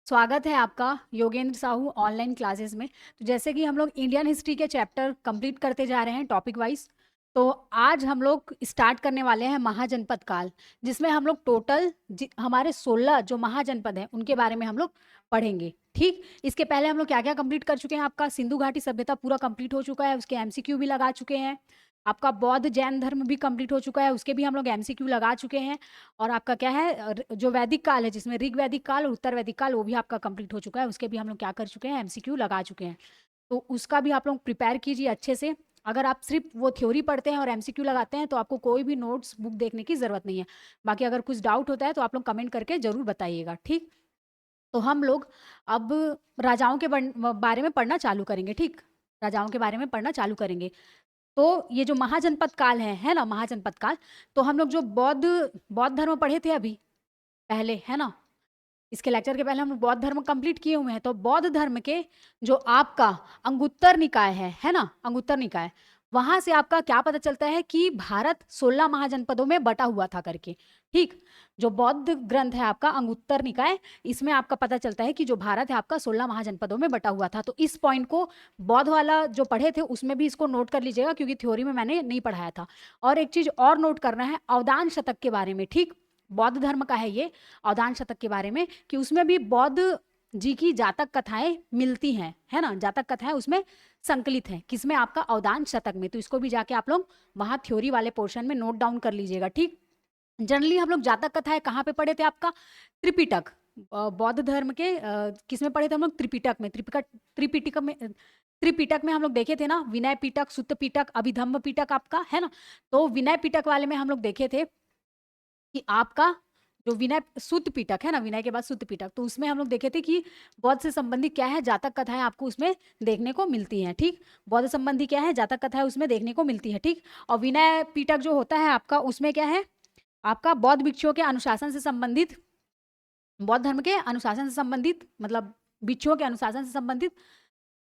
स्वागत है आपका योगेंद्र साहू ऑनलाइन क्लासेस में। तो जैसे कि हम लोग इंडियन हिस्ट्री के चैप्टर कंप्लीट करते जा रहे हैं टॉपिक वाइज। तो आज हम लोग स्टार्ट करने वाले हैं महाजनपद काल, जिसमें हम लोग टोटल हमारे 16 जो महाजनपद हैं उनके बारे में हम लोग पढ़ेंगे। ठीक, इसके पहले हम लोग क्या क्या कंप्लीट कर चुके हैं? आपका सिंधु घाटी सभ्यता पूरा कंप्लीट हो चुका है, उसके एमसीक्यू भी लगा चुके हैं। आपका बौद्ध जैन धर्म भी कंप्लीट हो चुका है, उसके भी हम लोग एमसीक्यू लगा चुके हैं। और आपका क्या है, जो वैदिक काल है जिसमें ऋग वैदिक काल और उत्तर वैदिक काल, वो भी आपका कंप्लीट हो चुका है, उसके भी हम लोग क्या कर चुके हैं, एमसीक्यू लगा चुके हैं। तो उसका भी आप लोग प्रिपेयर कीजिए अच्छे से। अगर आप सिर्फ वो थ्योरी पढ़ते हैं और एमसीक्यू लगाते हैं तो आपको कोई भी नोट्स बुक देखने की जरूरत नहीं है। बाकी अगर कुछ डाउट होता है तो आप लोग कमेंट करके जरूर बताइएगा। ठीक, तो हम लोग अब राजाओं के बारे में पढ़ना चालू करेंगे। ठीक, राजाओं के बारे में पढ़ना चालू करेंगे। तो ये जो महाजनपद काल है ना, महाजनपद काल, तो हम लोग जो बौद्ध बौद्ध धर्म पढ़े थे अभी पहले, है ना, इसके लेक्चर के पहले हम लोग बौद्ध धर्म कंप्लीट किए हुए हैं। तो बौद्ध धर्म के जो आपका अंगुत्तर निकाय है ना, अंगुत्तर निकाय, वहां से आपका क्या पता चलता है कि भारत 16 महाजनपदों में बटा हुआ था करके। ठीक, जो बौद्ध ग्रंथ है आपका अंगुत्तर निकाय, इसमें आपका पता चलता है कि जो भारत है आपका 16 महाजनपदों में बटा हुआ था। तो इस पॉइंट को बौद्ध वाला जो पढ़े थे उसमें भी इसको नोट कर लीजिएगा, क्योंकि थ्योरी में मैंने नहीं पढ़ाया था। और एक चीज और नोट करना है अवदान शतक के बारे में। ठीक, बौद्ध धर्म का है ये अवदान शतक के बारे में, कि उसमें भी बौद्ध जी की जातक कथाएं मिलती हैं, है ना, जातक कथाएं उसमें संकलित है। किसमें? आपका अवदान शतक में। तो इसको भी जाके आप लोग वहां थ्योरी वाले पोर्शन में नोट डाउन कर लीजिएगा। ठीक, जनरली हम लोग जातक कथाएं कहाँ पे पढ़े थे? आपका त्रिपिटक, बौद्ध धर्म के किसमें पढ़े थे हम लोग? त्रिपिटक में। त्रिपिटक में हम लोग देखे थे ना, विनय पिटक, सुत्त पिटक, अभिधम्म पिटक आपका, है ना। तो विनय पिटक वाले में हम लोग देखे थे कि आपका जो विनय सुत्त पिटक है ना, विनय के बाद सुत्त पिटक, तो उसमें हम लोग देखे थे कि बौद्ध से संबंधित क्या है, जातक कथाएं आपको उसमें देखने को मिलती हैं। ठीक, बौद्ध संबंधी क्या है, जातक कथाएं उसमें देखने को मिलती है। ठीक, और विनय पिटक जो होता है आपका, उसमें क्या है, आपका बौद्ध भिक्षुओं के अनुशासन से संबंधित, बौद्ध धर्म के अनुशासन से संबंधित, मतलब भिक्षुओं के अनुशासन से संबंधित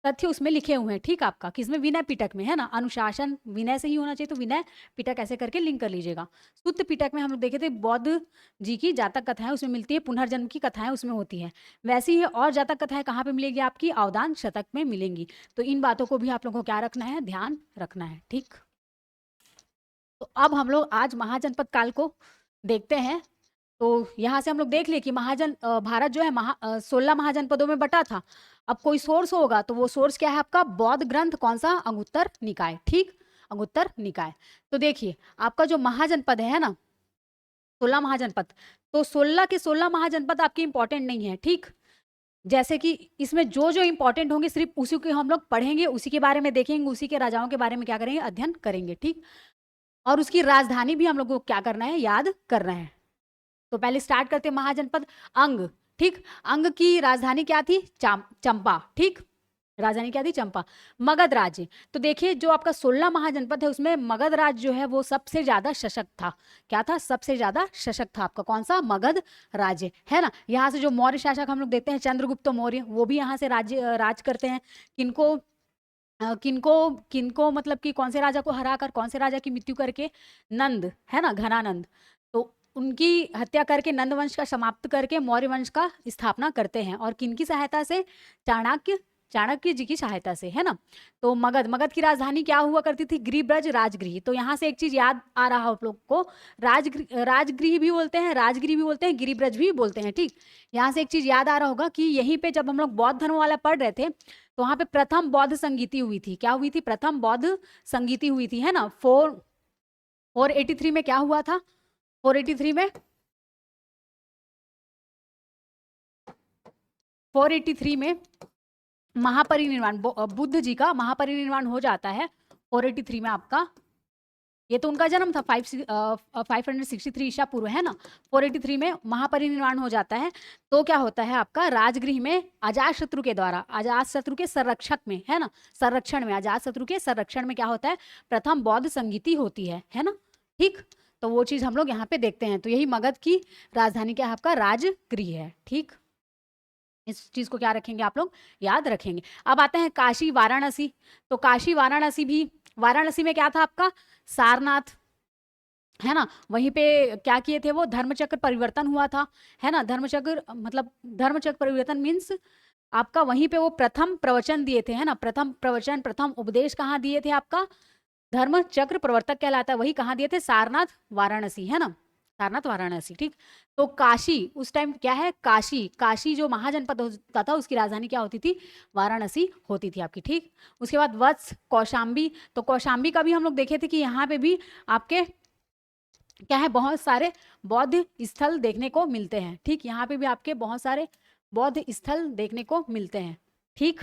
तथ्य उसमें लिखे हुए हैं। ठीक, आपका किसमें? विनय पिटक में, है ना। अनुशासन विनय से ही होना चाहिए, तो विनय पिटक ऐसे करके लिंक कर लीजिएगा। सुत्त पिटक में हम लोग देखे थे बौद्ध जी की जातक कथाएं उसमें मिलती है, पुनर्जन्म की कथाएं उसमें होती हैं। वैसी ही और जातक कथाएं कहाँ पे मिलेगी? आपकी अवदान शतक में मिलेंगी। तो इन बातों को भी आप लोगों को क्या रखना है, ध्यान रखना है। ठीक, तो अब हम लोग आज महाजनपद काल को देखते हैं। तो यहाँ से हम लोग देख लिए कि भारत जो है 16 महाजनपदों में बटा था। अब कोई सोर्स होगा तो वो सोर्स क्या है आपका? बौद्ध ग्रंथ। कौन सा? अंगुत्तर निकाय। ठीक, अंगुत्तर निकाय। तो देखिए आपका जो महाजनपद है ना, 16 महाजनपद, तो 16 के 16 महाजनपद आपके इंपॉर्टेंट नहीं है। ठीक, जैसे कि इसमें जो जो इंपॉर्टेंट होंगे सिर्फ उसी को हम लोग पढ़ेंगे, उसी के बारे में देखेंगे, उसी के राजाओं के बारे में क्या करेंगे, अध्ययन करेंगे। ठीक, और उसकी राजधानी भी हम लोग को क्या करना है, याद करना है। तो पहले स्टार्ट करते हैं महाजनपद अंग। ठीक, अंग की राजधानी क्या थी? चंपा। ठीक, राजधानी क्या थी? चंपा। मगध राज्य, तो देखिए जो आपका 16 महाजनपद है उसमें मगध राज्य जो है वो सबसे ज्यादा सशक्त था। क्या था? सबसे ज्यादा सशक्त था आपका कौन सा? मगध राज्य, है ना। यहाँ से जो मौर्य शासक हम लोग देखते हैं चंद्रगुप्त मौर्य, वो भी यहाँ से राज्य राज करते हैं। किनको किनको किनको मतलब कि कौन से राजा को हराकर, कौन से राजा की मृत्यु करके? नंद, है ना, घनानंद। तो उनकी हत्या करके नंद वंश का समाप्त करके मौर्य वंश का स्थापना करते हैं। और किनकी सहायता से? चाणक्य, चाणक्य जी की सहायता से, है ना। तो मगध, मगध की राजधानी क्या हुआ करती थी? गिरिब्रज राजगृह। तो यहाँ से एक चीज याद आ रहा है आप लोग को, राजगृह भी बोलते हैं, राजगृह भी बोलते हैं, गिरिब्रज भी बोलते हैं। ठीक, यहाँ से एक चीज याद आ रहा होगा कि यहीं पे जब हम लोग बौद्ध धर्म वाला पढ़ रहे थे तो वहां पे प्रथम बौद्ध संगीति हुई थी। क्या हुई थी? प्रथम बौद्ध संगीति हुई थी, है ना। 483 में क्या हुआ था? 483 में 483 में महापरिनिर्वाण, बुद्ध जी का महापरिनिर्वाण हो जाता है 483 में आपका। ये तो उनका जन्म था 563 ईसा पूर्व, है ना। 483 में महापरिनिर्वाण हो जाता है। तो क्या होता है आपका? राजगृह में अजातशत्रु के द्वारा, अजातशत्रु के संरक्षक में, है ना, संरक्षण में, अजातशत्रु के संरक्षण में क्या होता है? प्रथम बौद्ध संगीति होती है ना। ठीक, तो वो चीज हम लोग यहाँ पे देखते हैं। तो यही मगध की राजधानी क्या है आपका? राजगृह है। ठीक, इस चीज को क्या रखेंगे आप लोग? याद रखेंगे। अब आते हैं काशी वाराणसी। तो काशी वाराणसी भी, वाराणसी में क्या था आपका? सारनाथ, है ना। वहीं पे क्या किए थे वो, धर्मचक्र परिवर्तन हुआ था, है ना। धर्मचक्र मतलब धर्मचक्र परिवर्तन मीन्स आपका वहीं पे वो प्रथम प्रवचन दिए थे, है ना। प्रथम प्रवचन, प्रथम उपदेश कहाँ दिए थे आपका, धर्म चक्र प्रवर्तक कहलाता है, वही कहाँ दिए थे, सारनाथ वाराणसी, है ना। सारनाथ वाराणसी, ठीक। तो काशी उस टाइम क्या है, काशी, काशी जो महाजनपद होता था उसकी राजधानी क्या होती थी, वाराणसी होती थी आपकी, ठीक। उसके बाद वत्स, कौशाम्बी, तो कौशाम्बी का भी हम लोग देखे थे कि यहाँ पे भी आपके क्या है, बहुत सारे बौद्ध स्थल देखने को मिलते हैं, ठीक। यहाँ पे भी आपके बहुत सारे बौद्ध स्थल देखने को मिलते हैं, ठीक।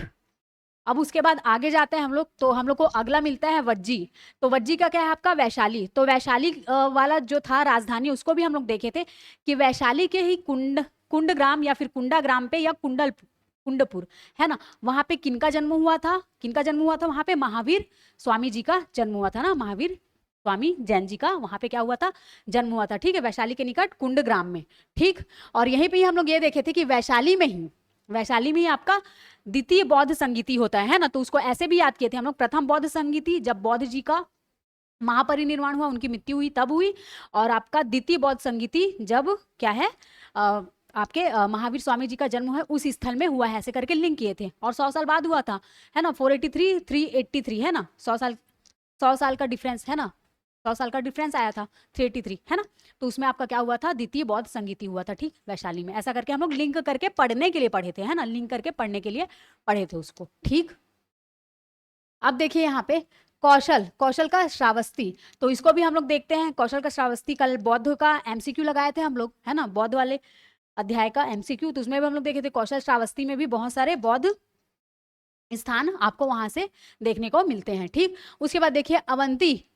अब उसके बाद आगे जाते हैं हम लोग, तो हम लोग को अगला मिलता है वज्जी। तो वज्जी का क्या है आपका, वैशाली। तो वैशाली वाला जो था राजधानी, उसको भी हम लोग देखे थे कि वैशाली के ही कुंड ग्राम या फिर कुंडा ग्राम पे या कुंडपुर, है ना, वहां पे किनका जन्म हुआ था, किनका जन्म हुआ था वहां पे, महावीर स्वामी जी का जन्म हुआ था ना, महावीर स्वामी जैन जी का वहां पे क्या हुआ था, जन्म हुआ था, ठीक है। वैशाली के निकट कुंड ग्राम में, ठीक। और यहीं पे ही हम लोग ये देखे थे कि वैशाली में ही आपका द्वितीय बौद्ध संगीति होता है ना। तो उसको ऐसे भी याद किए थे हम लोग, प्रथम बौद्ध संगीति जब बौद्ध जी का महापरिनिर्वाण हुआ, उनकी मृत्यु हुई तब हुई, और आपका द्वितीय बौद्ध संगीति जब क्या है आपके महावीर स्वामी जी का जन्म है उस स्थल में हुआ है, ऐसे करके लिंक किए थे। और 100 साल बाद हुआ था, है ना, 483 383, है ना, 100 साल का डिफरेंस, है ना, 100 साल का डिफरेंस आया था, 383, है ना। तो उसमें आपका क्या हुआ था, द्वितीय बौद्ध संगीति हुआ था, ठीक, वैशाली में। ऐसा करके हम लोग लिंक करके पढ़ने के लिए पढ़े थे, है ना, लिंक करके पढ़ने के लिए पढ़े थे उसको, ठीक। अब देखिए यहाँ पे कौशल का श्रावस्ती, तो इसको भी हम लोग देखते हैं। कौशल का श्रावस्ती कल बौद्ध का एमसीक्यू लगाए थे हम लोग, है ना, बौद्ध वाले अध्याय का एमसीक्यू, तो उसमें भी हम लोग देखे थे कौशल श्रावस्ती में भी बहुत सारे बौद्ध स्थान आपको वहां से देखने को मिलते हैं, ठीक। उसके बाद देखिए अवंती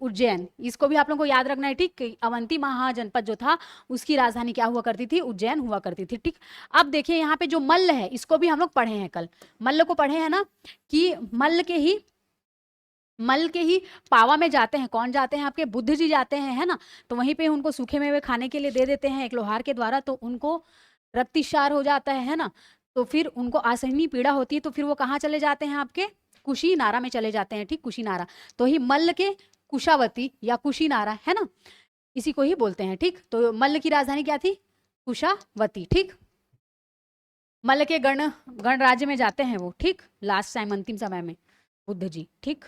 उज्जैन, इसको भी आप लोगों को याद रखना है, ठीक। अवंती महाजनपद जो था उसकी राजधानी क्या हुआ करती थी, उज्जैन हुआ करती थी, ठीक। अब देखिए यहाँ पे जो मल्ल है, इसको भी हम लोग पढ़े हैं कल, मल्ल को पढ़े हैं ना, कि मल के ही पावा में जाते हैं, कौन जाते हैं आपके, बुद्ध जी जाते हैं, है ना। तो वहीं पे उनको सूखे मेवे खाने के लिए दे देते हैं एक लोहार के द्वारा, तो उनको रक्तक्षार हो जाता है ना। तो फिर उनको असहनीय पीड़ा होती है, तो फिर वो कहाँ चले जाते हैं आपके, कुशीनारा में चले जाते हैं, ठीक, कुशीनारा। तो ही मल्ल के कुशावती या कुशीनारा, है ना, इसी को ही बोलते हैं, ठीक। तो मल्ल की राजधानी क्या थी, कुशावती, ठीक। मल्ल के गण राज्य में जाते हैं वो, ठीक, लास्ट टाइम अंतिम समय में बुद्ध जी, ठीक।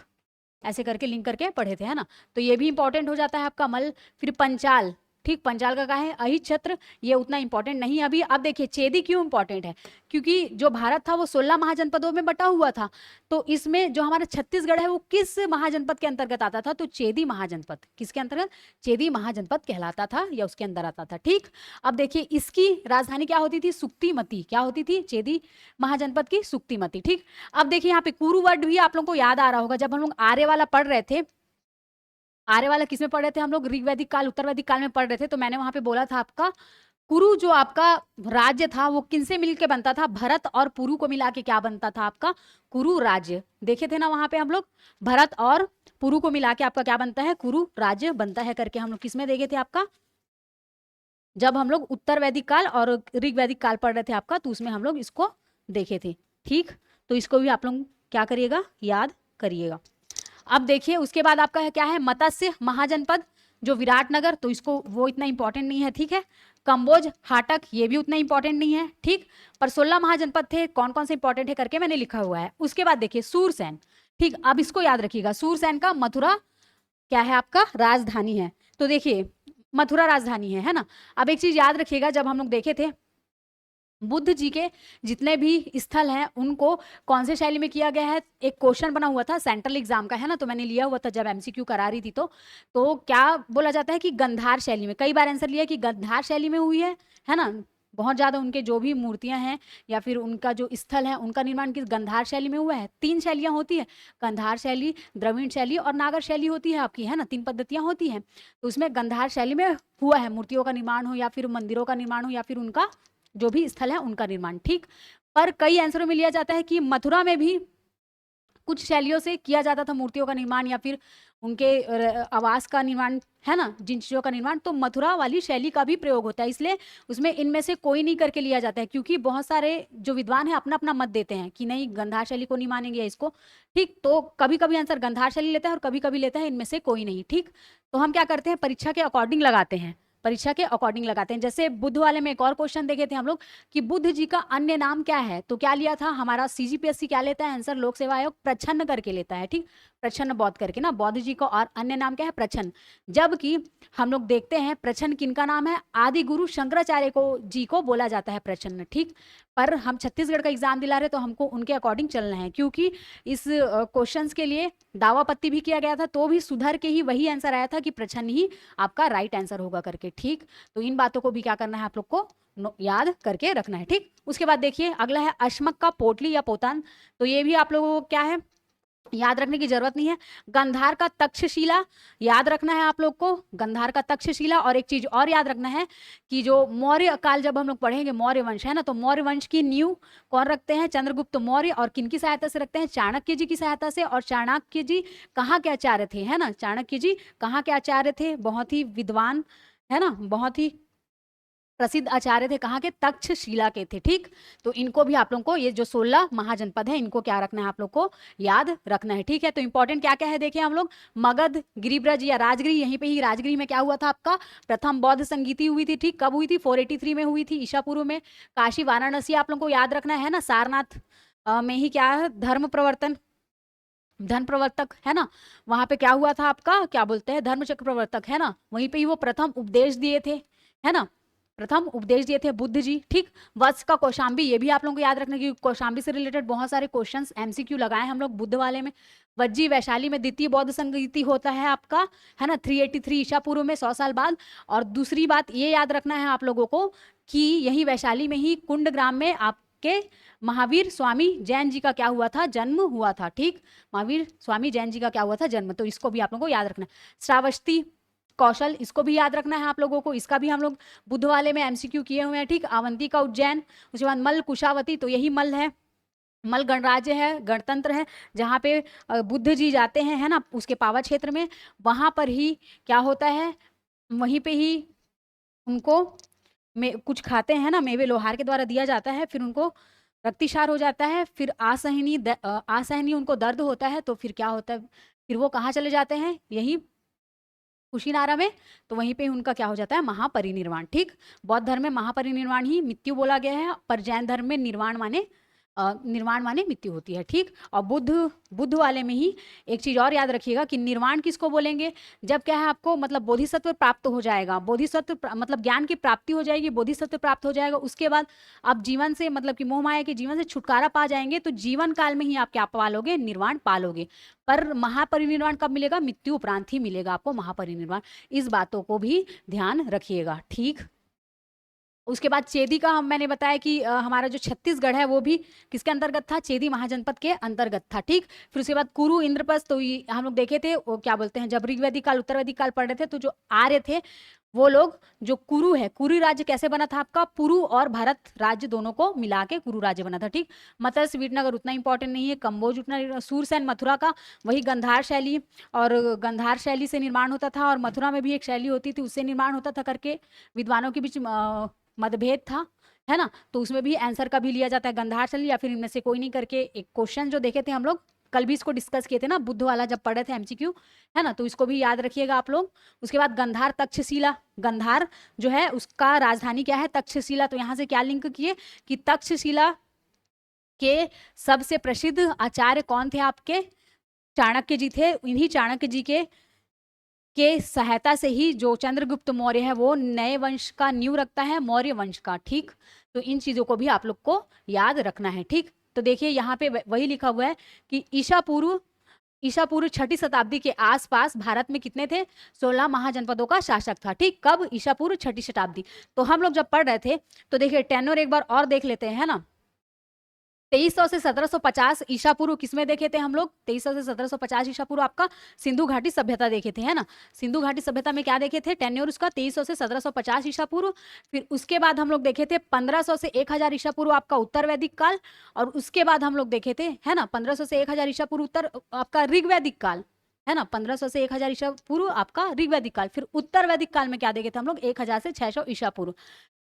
ऐसे करके लिंक करके पढ़े थे, है ना। तो ये भी इंपॉर्टेंट हो जाता है आपका मल। फिर पंचाल, ठीक, पंचाल का है अहित छत्र, ये उतना इंपॉर्टेंट नहीं अभी। अब देखिए चेदी क्यों इंपॉर्टेंट है, क्योंकि जो भारत था वो 16 महाजनपदों में बटा हुआ था। तो इसमें जो हमारा छत्तीसगढ़ है वो किस महाजनपद के अंतर्गत आता था, तो चेदी महाजनपद, किसके अंतर्गत, चेदी महाजनपद कहलाता था या उसके अंदर आता था, ठीक। अब देखिए इसकी राजधानी क्या होती थी, सुक्तिमती, क्या होती थी, चेदी महाजनपद की सुक्तिमती, ठीक। अब देखिए यहाँ पे कुरु वर्ड भी आप लोगों को याद आ रहा होगा, जब हम लोग आर्य वाला पढ़ रहे थे, आर्य वाला किसमें पढ़ रहे थे हम लोग, ऋग्वैदिक काल उत्तर वैदिक काल में पढ़ रहे थे, तो मैंने वहां पे बोला था आपका कुरु जो आपका राज्य था वो किनसे मिलके बनता था, भरत और पुरु को मिला के क्या बनता था आपका, कुरु राज्य। देखे थे ना वहां पे हम लोग, भरत और पुरु को मिला के आपका क्या बनता है, कुरु राज्य बनता है करके हम लोग किसमें देखे थे आपका, जब हम लोग उत्तर वैदिक काल और ऋग्वैदिक काल पढ़ रहे थे आपका, तो उसमें हम लोग इसको देखे थे, ठीक। तो इसको भी आप लोग क्या करिएगा, याद करिएगा। अब देखिए उसके बाद आपका है क्या है, मत्स्य महाजनपद जो विराटनगर, तो इसको वो इतना इंपॉर्टेंट नहीं है, ठीक है। कंबोज हाटक, ये भी उतना इंपॉर्टेंट नहीं है, ठीक। पर 16 महाजनपद थे, कौन कौन से इंपॉर्टेंट है करके मैंने लिखा हुआ है। उसके बाद देखिए सूरसेन, ठीक। अब इसको याद रखिएगा, सूरसेन का मथुरा क्या है आपका, राजधानी है। तो देखिए मथुरा राजधानी है ना। अब एक चीज याद रखिएगा, जब हम लोग देखे थे बुद्ध जी के जितने भी स्थल हैं उनको कौन से शैली में किया गया है, एक क्वेश्चन बना हुआ था सेंट्रल एग्जाम का, है ना, तो मैंने लिया हुआ था जब एमसीक्यू करा रही थी। तो क्या बोला जाता है कि गंधार शैली में, कई बार आंसर लिया कि गंधार शैली में हुई है ना। बहुत ज्यादा उनके जो भी मूर्तियां हैं या फिर उनका जो स्थल है उनका निर्माण किस गंधार शैली में हुआ है। 3 शैलियां होती है, गंधार शैली, द्रविड़ शैली और नागर शैली होती है आपकी, है ना, 3 पद्धतियां होती हैं। तो उसमें गंधार शैली में हुआ है, मूर्तियों का निर्माण हो या फिर मंदिरों का निर्माण हो या फिर उनका जो भी स्थल है उनका निर्माण, ठीक। पर कई आंसरों में लिया जाता है कि मथुरा में भी कुछ शैलियों से किया जाता था मूर्तियों का निर्माण या फिर उनके आवास का निर्माण, है ना, जिन चीजों का निर्माण, तो मथुरा वाली शैली का भी प्रयोग होता है। इसलिए उसमें इनमें से कोई नहीं करके लिया जाता है, क्योंकि बहुत सारे जो विद्वान है अपना अपना मत देते हैं कि नहीं गंधार शैली को नहीं मानेंगे या इसको। ठीक, तो कभी कभी आंसर गंधार शैली लेता है और कभी कभी लेता है इनमें से कोई नहीं। ठीक, तो हम क्या करते हैं, परीक्षा के अकॉर्डिंग लगाते हैं, परीक्षा के अकॉर्डिंग लगाते हैं। जैसे बुद्ध वाले में एक और क्वेश्चन देखे थे हम लोग कि बुद्ध जी का अन्य नाम क्या है, तो क्या लिया था हमारा सीजीपीएससी, क्या लेता है आंसर, लोक सेवा आयोग प्रछन्न करके लेता है। ठीक, प्रछन्न बौद्ध करके ना, बौद्ध जी का और अन्य नाम क्या है, प्रछन्न। जबकि हम लोग देखते हैं प्रछन्न किनका नाम है, आदि गुरु शंकराचार्य को जी को बोला जाता है प्रछन्न। ठीक, पर हम छत्तीसगढ़ का एग्जाम दिला रहे तो हमको उनके अकॉर्डिंग चलना है, क्योंकि इस क्वेश्चंस के लिए दावापत्ती भी किया गया था, तो भी सुधर के ही वही आंसर आया था कि प्रछन्न ही आपका राइट आंसर होगा करके। ठीक, तो इन बातों को भी क्या करना है आप लोग को याद करके रखना है। ठीक, उसके बाद देखिए अगला है अश्मक का पोटली या पोतान, तो ये भी आप लोगों को क्या है, याद रखने की जरूरत नहीं है। गंधार का तक्षशिला याद रखना है आप लोग को, गंधार का तक्षशिला। और एक चीज और याद रखना है कि जो मौर्य काल जब हम लोग पढ़ेंगे, मौर्य वंश है ना, तो मौर्य वंश की नींव कौन रखते हैं, चंद्रगुप्त मौर्य, और किनकी सहायता से रखते हैं, चाणक्य जी की सहायता से। और चाणक्य जी कहाँ के आचार्य थे, है ना, चाणक्य जी कहाँ के आचार्य थे, बहुत ही विद्वान, है ना, बहुत ही प्रसिद्ध आचार्य थे, कहाँ के, तक्षशिला के थे। ठीक, तो इनको भी आप लोगों को, ये जो 16 महाजनपद है, इनको क्या रखना है आप लोग को, याद रखना है। ठीक है, तो इंपॉर्टेंट क्या क्या है देखिए हम लोग, मगध, गिरिब्रज या राजगिरी, यहीं पे ही राजगिरी में क्या हुआ था आपका, प्रथम बौद्ध संगीति हुई थी। ठीक, कब हुई थी, 483 में हुई थी, ईशा पूर्व में। काशी वाराणसी आप लोग को याद रखना है ना, सारनाथ में ही क्या है, धर्म प्रवर्तन, धन प्रवर्तक, है ना, वहां पे क्या हुआ था आपका, क्या बोलते हैं, धर्म चक्र प्रवर्तक, है ना, वहीं पे ही वो प्रथम उपदेश दिए थे, है ना, प्रथम उपदेश दिए थे बुद्ध जी। ठीक, वत्स का कौशाम्बी, ये भी आप लोगों को याद रखने की, कौशाम्बी से रिलेटेड बहुत सारे क्वेश्चंस एमसीक्यू लगाए हम लोग बुद्ध वाले में। वज्जी वैशाली में द्वितीय बौद्ध संगीति होता है आपका, है ना, 383 ईसा पूर्व में, 100 साल बाद। और दूसरी बात ये याद रखना है आप लोगों को कि यही वैशाली में ही कुंडग्राम में आपके महावीर स्वामी जैन जी का क्या हुआ था, जन्म हुआ था। ठीक, महावीर स्वामी जैन जी का क्या हुआ था, जन्म, तो इसको भी आप लोगों को याद रखना है। श्रावस्ती कौशल, इसको भी याद रखना है आप लोगों को, इसका भी हम लोग बुद्ध वाले में एमसीक्यू किए हुए हैं। ठीक, अवंती का उज्जैन, उसके बाद मल कुशावती, तो यही मल है, मल गणराज्य है, गणतंत्र है, जहाँ पे बुद्ध जी जाते हैं, है ना, उसके पावा क्षेत्र में, वहां पर ही क्या होता है, वहीं पे ही उनको कुछ खाते हैं ना, मेवे लोहार के द्वारा दिया जाता है, फिर उनको रक्तिसार हो जाता है, फिर असहनीय उनको दर्द होता है, तो फिर क्या होता है, फिर वो कहाँ चले जाते हैं, यही कुशीनारा में, तो वहीं पे उनका क्या हो जाता है, महापरिनिर्वाण। ठीक, बौद्ध धर्म में महापरिनिर्वाण ही मृत्यु बोला गया है, पर जैन धर्म में निर्वाण माने मृत्यु होती है। ठीक, और बुद्ध वाले में ही एक चीज और याद रखिएगा कि निर्वाण किसको बोलेंगे, जब क्या है आपको, मतलब बोधिसत्व प्राप्त हो जाएगा, मतलब ज्ञान की प्राप्ति हो जाएगी, बोधिसत्व प्राप्त हो जाएगा, उसके बाद आप जीवन से, मतलब कि मोह माया के जीवन से छुटकारा पा जाएंगे, तो जीवन काल में ही आप क्या पालोगे, निर्वाण पालोगे। पर महापरिनिर्वाण कब मिलेगा, मृत्यु उपरांत ही मिलेगा आपको महापरिनिर्वाण। इस बातों को भी ध्यान रखिएगा। ठीक, उसके बाद चेदी का मैंने बताया कि हमारा जो छत्तीसगढ़ है वो भी किसके अंतर्गत था, चेदी महाजनपद के अंतर्गत था। ठीक, फिर उसके बाद कुरु, इंद्रप्रस्थ, तो हम लोग देखे थे वो क्या बोलते हैं, जब ऋग्वैदिक काल उत्तरवैदिक काल पढ़ रहे थे, तो जो आर्य थे वो लोग, जो कुरु है, कुरु राज्य कैसे बना था आपका, पुरु और भारत राज्य दोनों को मिला के कुरु राज्य बना था। ठीक, मत्स्य विटनगर उतना इंपॉर्टेंट नहीं है, कम्बोज उतना, सूरसेन मथुरा का वही गंधार शैली, और गंधार शैली से निर्माण होता था, और मथुरा में भी एक शैली होती थी उससे निर्माण होता था करके विद्वानों के बीच मतभेद था, है ना, तो उसमें भी आंसर कभी लिया जाता है गंधार शैली या फिर इनमें से कोई नहीं करके। एक क्वेश्चन जो देखे थे हम लोग कल भी इसको डिस्कस किए थे ना, बुद्ध वाला जब पढ़े थे एमसीक्यू, है ना, तो इसको भी याद रखिएगा आप लोग। उसके बाद गंधार तक्षशिला, गंधार जो है उसका राजधानी क्या है, तक्षशिला, तो यहाँ से क्या लिंक किए कि तक्षशिला के सबसे प्रसिद्ध आचार्य कौन थे आपके, चाणक्य जी थे। इन्हीं चाणक्य जी के सहायता से ही जो चंद्रगुप्त मौर्य है वो नए वंश का नींव रखता है, मौर्य वंश का। ठीक, तो इन चीजों को भी आप लोग को याद रखना है। ठीक, तो देखिए यहाँ पे वही लिखा हुआ है कि ईसा पूर्व 6ठी शताब्दी के आसपास भारत में कितने थे, 16 महाजनपदों का शासक था। ठीक, कब, ईसा पूर्व 6ठी शताब्दी। तो हम लोग जब पढ़ रहे थे तो देखिए टेनोर एक बार और देख लेते हैं, है ना, 2300 से 1750 ईसा पूर्व किसमें देखे थे हम लोग, 2300 से 1750 ईसा पूर्व आपका सिंधु घाटी सभ्यता देखे थे, है ना, सिंधु घाटी सभ्यता में क्या देखे थे, टेन्योर उसका 2300 से 1750 ईसा पूर्व। फिर उसके बाद हम लोग देखे थे 1500 से 1000 ईसा पूर्व आपका उत्तर वैदिक काल, और उसके बाद हम लोग देखे थे, है ना, 1500 से 1000 ईसा पूर्व उत्तर आपका ऋग्वैदिक काल। है ना। 1500 से 1000 ईसा पूर्व आपका ऋग वैदिक काल। फिर उत्तर वैदिक काल में क्या देखे थे हम लोग, 1000 से 600 ईसा पूर्व।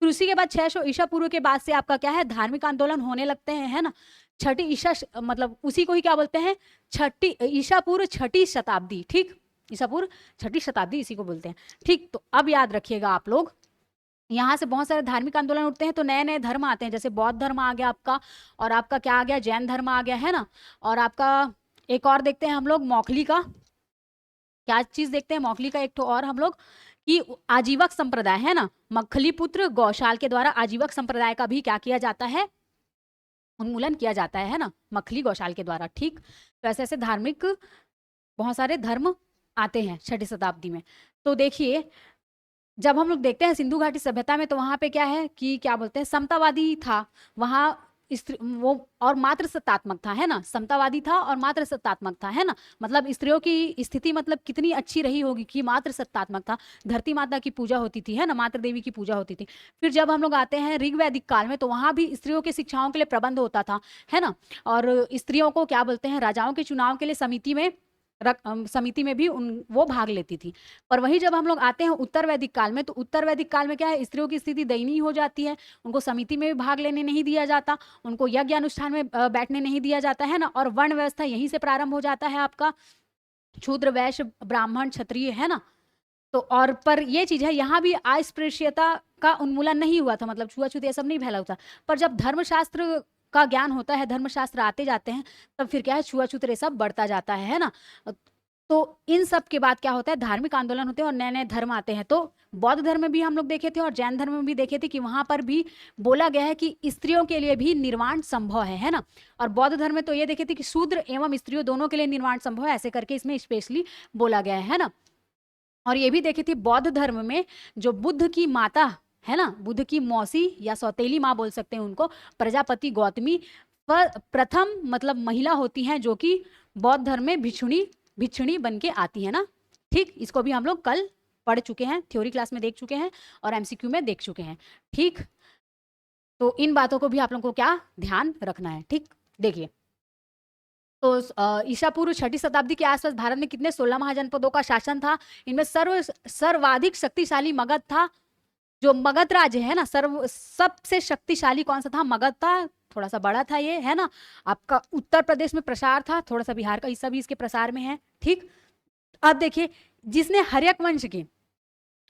फिर उसी के बाद 600 ईसा पूर्व के बाद से आपका क्या है, धार्मिक आंदोलन होने लगते हैं, है ना। छठी ईसा मतलब उसी को ही क्या बोलते हैं, छठी ईसा पूर्व छठी शताब्दी, ठीक, ईसा पूर्व छठी शताब्दी इसी को बोलते हैं, ठीक। तो अब याद रखिएगा आप लोग, यहाँ से बहुत सारे धार्मिक आंदोलन उठते हैं तो नए नए धर्म आते हैं, जैसे बौद्ध धर्म आ गया आपका, और आपका क्या आ गया, जैन धर्म आ गया, है ना। और आपका एक और देखते हैं हम लोग मौखली का, क्या चीज देखते हैं, मौखली का एक तो और हम लोग कि आजीवक संप्रदाय, है ना। मखली पुत्र गौशाल के द्वारा आजीवक संप्रदाय का भी क्या किया जाता है, उन्मूलन किया जाता है ना, मखली गौशाल के द्वारा, ठीक। तो ऐसे ऐसे धार्मिक बहुत सारे धर्म आते हैं छठी शताब्दी में। तो देखिए जब हम लोग देखते हैं सिंधु घाटी सभ्यता में, तो वहां पे क्या है कि क्या बोलते हैं, समतावादी था वहां, वो और मात्र सत्तात्मक था, है ना। समतावादी था और मात्र सत्तात्मक था, है ना। मतलब स्त्रियों की स्थिति मतलब कितनी अच्छी रही होगी कि मात्र सत्तात्मक था, धरती माता की पूजा होती थी, है ना, मात्र देवी की पूजा होती थी। फिर जब हम लोग आते हैं ऋग वैदिक काल में, तो वहां भी स्त्रियों के शिक्षाओं के लिए प्रबंध होता था, है ना। और स्त्रियों को क्या बोलते हैं, राजाओं के चुनाव के लिए समिति में भी वो भाग लेती थी। पर वही जब हम लोग आते हैं उत्तर वैदिक काल में, तो उत्तर वैदिक काल में क्या है, स्त्रियों की स्थिति दयनीय हो जाती है, उनको समिति में भी भाग लेने नहीं दिया जाता, उनको यज्ञ अनुष्ठान में बैठने नहीं दिया जाता, है ना। और वर्ण व्यवस्था यहीं से प्रारंभ हो जाता है आपका, शूद्र वैश्य ब्राह्मण क्षत्रिय, है ना। तो और पर ये चीज है, यहाँ भी अस्पृश्यता का उन्मूलन नहीं हुआ था, मतलब छुआछूत ये सब नहीं फैला हुआ था। पर जब धर्मशास्त्र का ज्ञान होता है, धर्मशास्त्र आते जाते हैं, तब फिर क्या है, छुआछूत ये सब बढ़ता जाता है ना। तो इन सब के बाद क्या होता है, धार्मिक आंदोलन होते हैं और नए नए धर्म आते हैं। तो बौद्ध धर्म में भी हम लोग देखे थे और जैन धर्म में भी देखे थे कि वहां पर भी बोला गया है कि स्त्रियों के लिए भी निर्वाण संभव है ना। और बौद्ध धर्म में तो ये देखे थे कि शूद्र एवं स्त्रियों दोनों के लिए निर्वाण संभव है, ऐसे करके इसमें स्पेशली बोला गया है ना। और ये भी देखी थी बौद्ध धर्म में जो बुद्ध की माता है ना, बुद्ध की मौसी या सौतेली माँ बोल सकते हैं उनको, प्रजापति गौतमी प्रथम मतलब महिला होती हैं जो कि बौद्ध धर्म में भिक्षुणी बन के आती है ना, ठीक। इसको भी हम लोग कल पढ़ चुके हैं, थ्योरी क्लास में देख चुके हैं और एमसीक्यू में देख चुके हैं, ठीक। तो इन बातों को भी आप लोगों को क्या ध्यान रखना है, ठीक। देखिए तो ईसा पूर्व छठी शताब्दी के आसपास भारत में कितने 16 महाजनपदों का शासन था। इनमें सर्वाधिक शक्तिशाली मगध था, जो मगध राज्य है ना, सबसे शक्तिशाली कौन सा था, मगध था, थोड़ा सा बड़ा था ये, है ना। आपका उत्तर प्रदेश में प्रसार था, थोड़ा सा बिहार का हिस्सा भी इसके प्रसार में है, ठीक। अब देखिए जिसने हर्यक वंश की,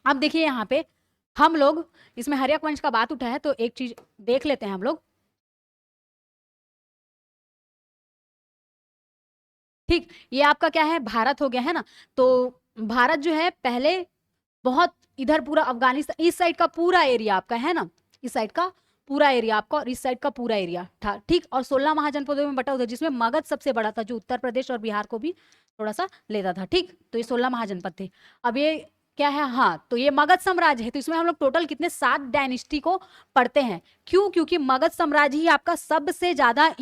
अब देखिए यहाँ पे हम लोग इसमें हर्यक वंश का बात उठा है, तो एक चीज देख लेते हैं हम लोग, ठीक। ये आपका क्या है, भारत हो गया, है ना। तो भारत जो है पहले बहुत इधर पूरा अफगानिस्तान इस साइड का पूरा एरिया आपका है ना, इस साइड का पूरा एरिया आपका और इस साइड का पूरा एरिया था, ठीक। और 16 महाजनपदों में बटा हुआ था, जिसमें मगध सबसे बड़ा था, जो उत्तर प्रदेश और बिहार को भी थोड़ा सा लेता था, ठीक। तो ये 16 महाजनपद थे। अब ये क्या है, हाँ, तो ये मगध साम्राज्य है। तो इसमें हम लोग टोटल कितने 7 डायनेस्टी को पढ़ते हैं, क्यों, क्योंकि मगध साम्राज्य ही आपका सबसे ज्यादा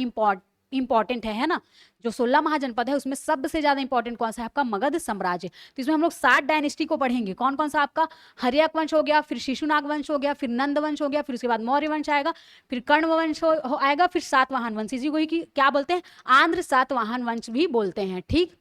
इंपॉर्टेंट है ना। जो 16 महाजनपद है उसमें सबसे ज्यादा इंपॉर्टेंट कौन सा है, आपका मगध साम्राज्य। तो इसमें हम लोग 7 डायनेस्टी को पढ़ेंगे, कौन कौन सा, आपका हर्यक वंश हो गया, फिर शिशुनाग वंश हो गया, फिर नंद वंश हो गया, फिर उसके बाद मौर्य वंश आएगा, फिर कर्ण वंश आएगा, फिर सातवाहन वंश, इसी को ही क्या बोलते हैं, आंध्र सातवाहन वंश भी बोलते हैं, ठीक।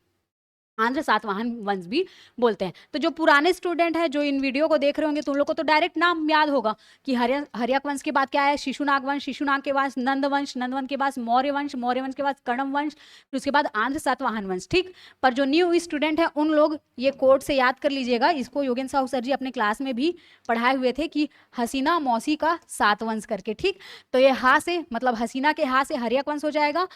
आंध्र सातवाहन वंश भी बोलते हैं। तो जो पुराने स्टूडेंट है जो इन वीडियो को देख रहे होंगे, तो उन लोग को तो डायरेक्ट नाम याद होगा कि हर्यक वंश के बाद क्या है, शिशुनाग वंश, शिशुनाग के बाद नंद वंश, नंद वंश के बाद मौर्य वंश, मौर्य वंश के बाद कण्व वंश, फिर उसके बाद आंध्र सातवाहन वंश, ठीक। पर जो न्यू स्टूडेंट है उन लोग ये कोड से याद कर लीजिएगा, इसको योगेंद्र साहू सर जी अपने क्लास में भी पढ़ाए हुए थे कि हसीना मौसी का 7 वंश करके, ठीक। तो ये हा से मतलब हसीना के हा से हर्यक वंश हो जाएगा,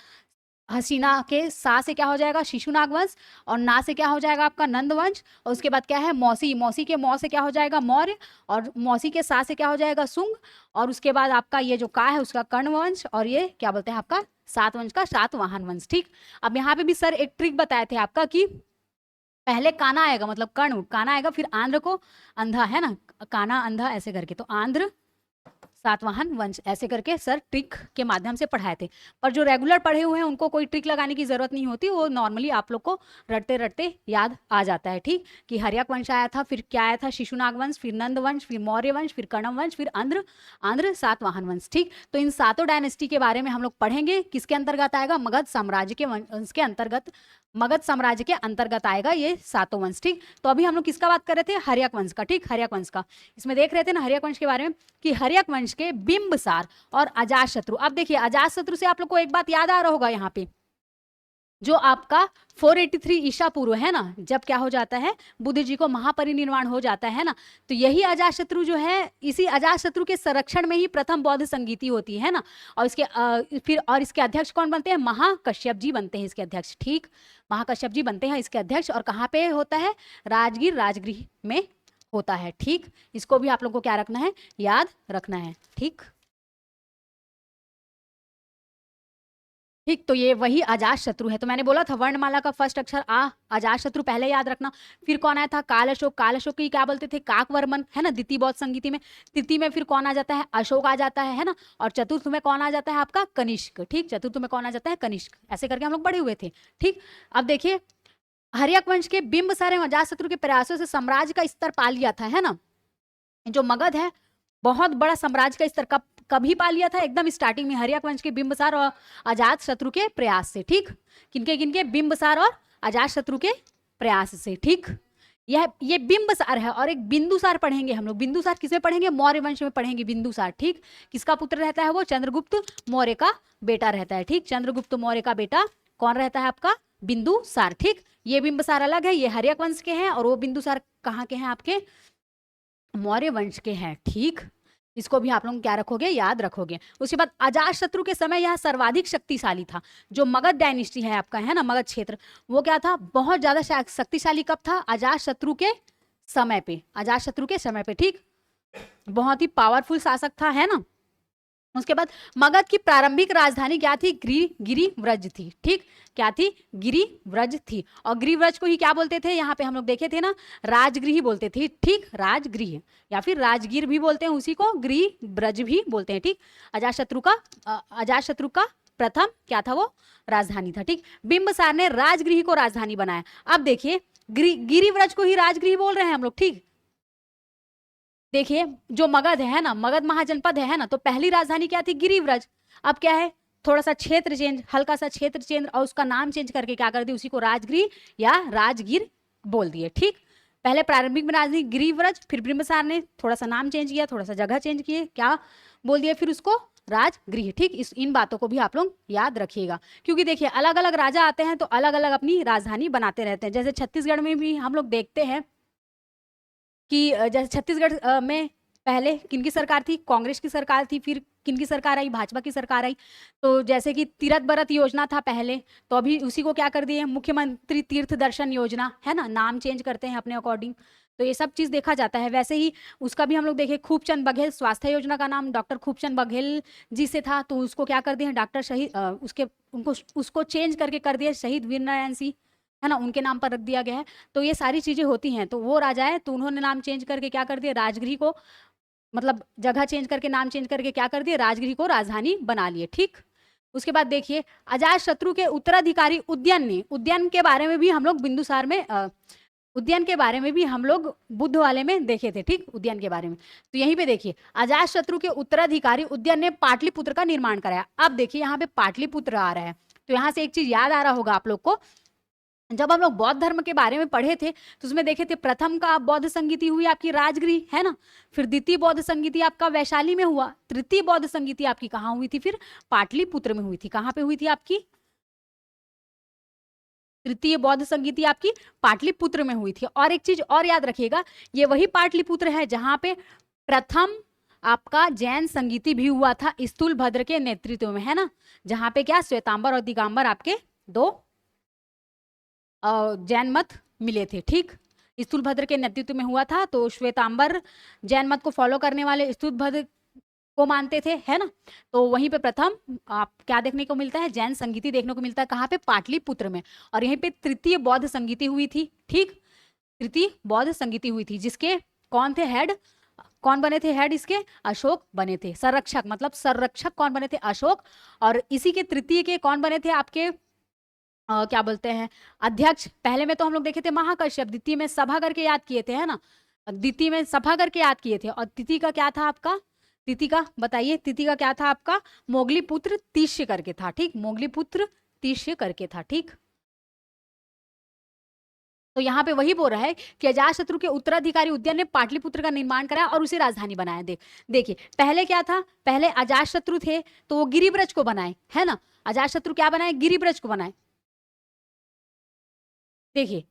हसीना के सा से क्या हो जाएगा, शिशुनाग वंश, और ना से क्या हो जाएगा आपका नंद वंश, और उसके बाद क्या है मौसी, मौसी के मौ से क्या हो जाएगा मौर्य, और मौसी के सा से क्या हो जाएगा सुंग, और उसके बाद आपका ये जो का है उसका कर्ण वंश, और ये क्या बोलते हैं आपका 7 वंश का सातवाहन वंश, ठीक। अब यहाँ पे भी सर एक ट्रिक बताए थे आपका कि पहले काना आएगा मतलब कर्ण, काना आएगा, फिर आंध्र को अंधा, है ना, काना अंधा ऐसे करके, तो आंध्र सातवाहन वंश ऐसे करके सर ट्रिक के माध्यम से पढ़ाए थे। पर जो रेगुलर पढ़े हुए हैं उनको कोई ट्रिक लगाने की जरूरत नहीं होती, वो नॉर्मली आप लोग को रटते रटते याद आ जाता है, ठीक। कि हर्यक वंश आया था, फिर क्या आया था, शिशुनाग वंश, फिर नंद वंश, फिर मौर्य वंश, फिर कण्व वंश, फिर आंध्र सातवाहन वंश, ठीक। तो इन 7 डायनेस्टी के बारे में हम लोग पढ़ेंगे, किसके अंतर्गत आएगा, मगध साम्राज्य के वंश के अंतर्गत मगध साम्राज्य के अंतर्गत आएगा ये सातों वंश। ठीक, तो अभी हम लोग किसका बात कर रहे थे, हर्यक वंश का। ठीक, हर्यक वंश का इसमें देख रहे थे ना हर्यक वंश के बारे में कि हर्यक वंश के बिंबसार और अजातशत्रु। अब देखिए अजातशत्रु से आप लोग को एक बात याद आ रहा होगा, यहाँ पे जो आपका 483 ईसा पूर्व है ना, जब क्या हो जाता है, बुद्ध जी को महापरिनिर्वाण हो जाता है ना, तो यही अजातशत्रु जो है, इसी अजातशत्रु के संरक्षण में ही प्रथम बौद्ध संगीति होती है ना। और इसके फिर और इसके अध्यक्ष कौन बनते हैं, महाकश्यप जी बनते हैं इसके अध्यक्ष। ठीक, महाकश्यप जी बनते हैं इसके अध्यक्ष। और कहाँ पे होता है, राजगीर राजगृह में होता है। ठीक, इसको भी आप लोग को क्या रखना है, याद रखना है। ठीक ठीक, तो ये वही अजातशत्रु है। तो मैंने बोला था वर्णमाला का फर्स्ट अक्षर आ, अजातशत्रु पहले याद रखना। फिर कौन आया था, काल अशोक। काल अशोक की क्या बोलते थे, काकवर्मन, है ना, द्वितीय बौद्ध संगीति में। तृतीय में फिर कौन आ जाता है, अशोक आ जाता है ना। और चतुर्थ में कौन आ जाता है आपका, कनिष्क। ठीक, चतुर्थ में कौन आ जाता है, कनिष्क। ऐसे करके हम लोग बढ़े हुए थे। ठीक, अब देखिए हर्यक वंश के बिंबसार एवं अजातशत्रु के प्रयासों से साम्राज्य का स्तर पा लिया था, है ना। जो मगध है बहुत बड़ा साम्राज्य का स्तर कभी पा लिया था, एकदम स्टार्टिंग में हर्यक वंश के बिंबसार और अजातशत्रु के प्रयास से। ठीक, किनके किनके, बिंबसार और अजातशत्रु के प्रयास से। ठीक, ये बिंबसार है। और एक बिंदुसार पढ़ेंगे हम लोग। बिंदुसार किसमें पढ़ेंगे, मौर्य वंश में पढ़ेंगे बिंदुसार। ठीक, किसका पुत्र रहता है वो, चंद्रगुप्त मौर्य का बेटा रहता है। ठीक, चंद्रगुप्त मौर्य का बेटा कौन रहता है आपका, बिंदुसार। ठीक, ये बिंबसार अलग है, ये हर्यक वंश के हैं, और वो बिंदुसार कहाँ के हैं, आपके मौर्य वंश के हैं। ठीक, इसको भी आप लोग क्या रखोगे, याद रखोगे। उसके बाद अजातशत्रु के समय यह सर्वाधिक शक्तिशाली था। जो मगध डायनेस्टी है आपका, है ना, मगध क्षेत्र, वो क्या था, बहुत ज्यादा शक्तिशाली कब था, अजातशत्रु के समय पे। अजातशत्रु के समय पे। ठीक, बहुत ही पावरफुल शासक था, है ना। उसके बाद मगध की प्रारंभिक राजधानी क्या थी, गिरिव्रज थी। ठीक, क्या थी, गिरिव्रज थी। और गिरिव्रज को ही क्या बोलते थे, यहाँ पे हम लोग देखे थे ना, राजगृह बोलते थे। ठीक, राजगृह या फिर राजगीर भी बोलते हैं उसी को, गिरिव्रज भी बोलते हैं। ठीक, अजातशत्रु का प्रथम क्या था, वो राजधानी था। ठीक, बिंबसार ने राजगृह को राजधानी बनाया। अब देखिए गिरिव्रज को ही राजगृह बोल रहे हैं हम लोग। ठीक, देखिए जो मगध है ना, मगध महाजनपद है ना, तो पहली राजधानी क्या थी, गिरिव्रज। अब क्या है, थोड़ा सा क्षेत्र चेंज, हल्का सा क्षेत्र चेंज, और उसका नाम चेंज करके क्या कर दिया, उसी को राजगृह या राजगीर बोल दिए। ठीक, पहले प्रारंभिक में राजधानी गिरिव्रज, फिर बिंबसार ने थोड़ा सा नाम चेंज किया, थोड़ा सा जगह चेंज किए, क्या बोल दिया फिर उसको, राजगृह। ठीक, इन बातों को भी आप लोग याद रखिएगा, क्योंकि देखिए अलग अलग राजा आते हैं तो अलग अलग अपनी राजधानी बनाते रहते हैं। जैसे छत्तीसगढ़ में भी हम लोग देखते हैं कि जैसे छत्तीसगढ़ में पहले किनकी सरकार थी, कांग्रेस की सरकार थी, फिर किनकी सरकार आई, भाजपा की सरकार आई। तो जैसे कि तीरथ बरत योजना था पहले, तो अभी उसी को क्या कर दिए, मुख्यमंत्री तीर्थ दर्शन योजना, है ना, नाम चेंज करते हैं अपने अकॉर्डिंग। तो ये सब चीज देखा जाता है। वैसे ही उसका भी हम लोग देखें, खूबचंद बघेल, स्वास्थ्य योजना का नाम डॉक्टर खूबचंद बघेल जी से था, तो उसको क्या कर दिए, डॉक्टर शहीद उसके उनको उसको चेंज करके कर दिया शहीद वीरनारायण सिंह, है ना, उनके नाम पर रख दिया गया है। तो ये सारी चीजें होती हैं। तो वो राजा है, तो उन्होंने नाम चेंज करके क्या कर दिया, राजगृह को, मतलब जगह चेंज करके, नाम चेंज करके क्या कर दिया, राजगृह को राजधानी बना लिए। ठीक, उसके बाद देखिए अजातशत्रु के उत्तराधिकारी उद्यन ने, उद्यन के बारे में भी हम लोग बिंदुसार में उद्यन के बारे में भी हम लोग बुद्ध वाले में देखे थे। ठीक, उद्यन के बारे में। तो यहीं पे देखिए अजातशत्रु के उत्तराधिकारी उद्यन ने पाटलिपुत्र का निर्माण कराया। अब देखिए यहाँ पे पाटलिपुत्र आ रहा है, तो यहाँ से एक चीज याद आ रहा होगा आप लोग को, जब हम लोग बौद्ध धर्म के बारे में पढ़े थे तो उसमें देखे थे प्रथम का बौद्ध संगीति हुई आपकी राजगृह, है ना, फिर द्वितीय बौद्ध संगीति आपका वैशाली में हुआ, तृतीय बौद्ध संगीति आपकी कहाँ हुई थी, फिर पाटलिपुत्र में हुई थी। कहाँ पे हुई थी आपकी तृतीय बौद्ध संगीति, आपकी पाटलिपुत्र में हुई थी। और एक चीज और याद रखिएगा, ये वही पाटलिपुत्र है जहां पे प्रथम आपका जैन संगीति भी हुआ था स्थूलभद्र के नेतृत्व में, है ना, जहां पे क्या श्वेतांबर और दिगंबर आपके दो जैन मत मिले थे। ठीक, स्थूलभद्र के नेतृत्व में हुआ था, तो श्वेतांबर जैन मत को फॉलो करने वाले स्थूलभद्र को मानते थे, है ना। तो वहीं पे प्रथम आप क्या देखने को मिलता है, जैन संगीति देखने को मिलता है, कहाँ पे, पाटलिपुत्र में। और यहीं पे तृतीय बौद्ध संगीति हुई थी। ठीक, तृतीय बौद्ध संगीति हुई थी, जिसके कौन थे हेड, कौन बने थे हेड इसके, अशोक बने थे। संरक्षक मतलब संरक्षक कौन बने थे, अशोक। और इसी के तृतीय के कौन बने थे आपके क्या बोलते हैं, अध्यक्ष। पहले में तो हम लोग देखे थे महाकश्यप, द्वितीय में सभा करके याद किए थे, है ना, द्वितीय में सभा करके याद किए थे। और तिथि का क्या था आपका, तिथि का बताइए, तिथि का क्या था आपका, मोगली पुत्र तिष्य करके था। ठीक, मोगली पुत्र तिष्य करके था। ठीक, तो यहाँ पे वही बोल रहा है कि अजातशत्रु के उत्तराधिकारी उदयन ने पाटलिपुत्र का निर्माण कराया और उसे राजधानी बनाया। देखिए पहले क्या था, पहले अजातशत्रु थे तो वो गिरिब्रज को बनाए, है ना। अजातशत्रु क्या बनाए, गिरिब्रज को बनाए। देखिए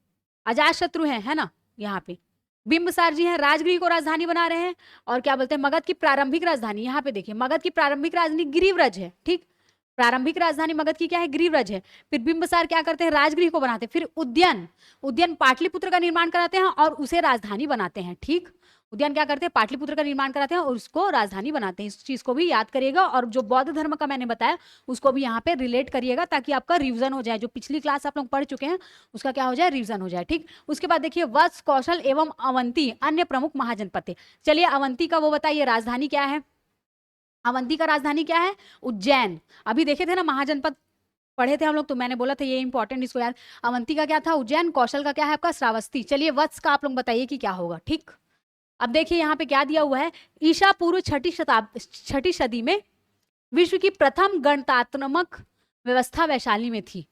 अजातशत्रु है ना, यहाँ पे बिंबिसार जी हैं, राजगृह को राजधानी बना रहे हैं। और क्या बोलते हैं, मगध की प्रारंभिक राजधानी, यहाँ पे देखिए मगध की प्रारंभिक राजधानी गिरिव्रज है, ठीक। प्रारंभिक राजधानी मगध की क्या है, गिरिव्रज है। फिर बिंबिसार क्या करते हैं, राजगृह को बनाते हैं। फिर उद्यान, उद्यान पाटलिपुत्र का निर्माण कराते हैं और उसे राजधानी बनाते हैं, ठीक। उद्यान क्या करते हैं, पाटलिपुत्र का निर्माण कराते हैं और उसको राजधानी बनाते हैं। इस चीज को भी याद करिएगा। और जो बौद्ध धर्म का मैंने बताया उसको भी यहाँ पे रिलेट करिएगा, ताकि आपका रिवीजन हो जाए। जो पिछली क्लास आप लोग पढ़ चुके हैं उसका क्या हो जाए, रिवीजन हो जाए, ठीक। उसके बाद देखिए वत्स, कौशल एवं अवंती अन्य प्रमुख महाजनपद थे। चलिए अवंती का वो बताइए राजधानी क्या है। अवंती का राजधानी क्या है, उज्जैन। अभी देखे थे ना महाजनपद पढ़े थे हम लोग, तो मैंने बोला था ये इंपॉर्टेंट, इसको याद। अवंती का क्या था, उज्जैन। कौशल का क्या है आपका, श्रावस्ती। चलिए वत्स का आप लोग बताइए कि क्या होगा, ठीक। अब देखिए यहाँ पे क्या दिया हुआ है, ईसा पूर्व छठी सदी में विश्व की प्रथम गणतात्मक व्यवस्था वैशाली में थी।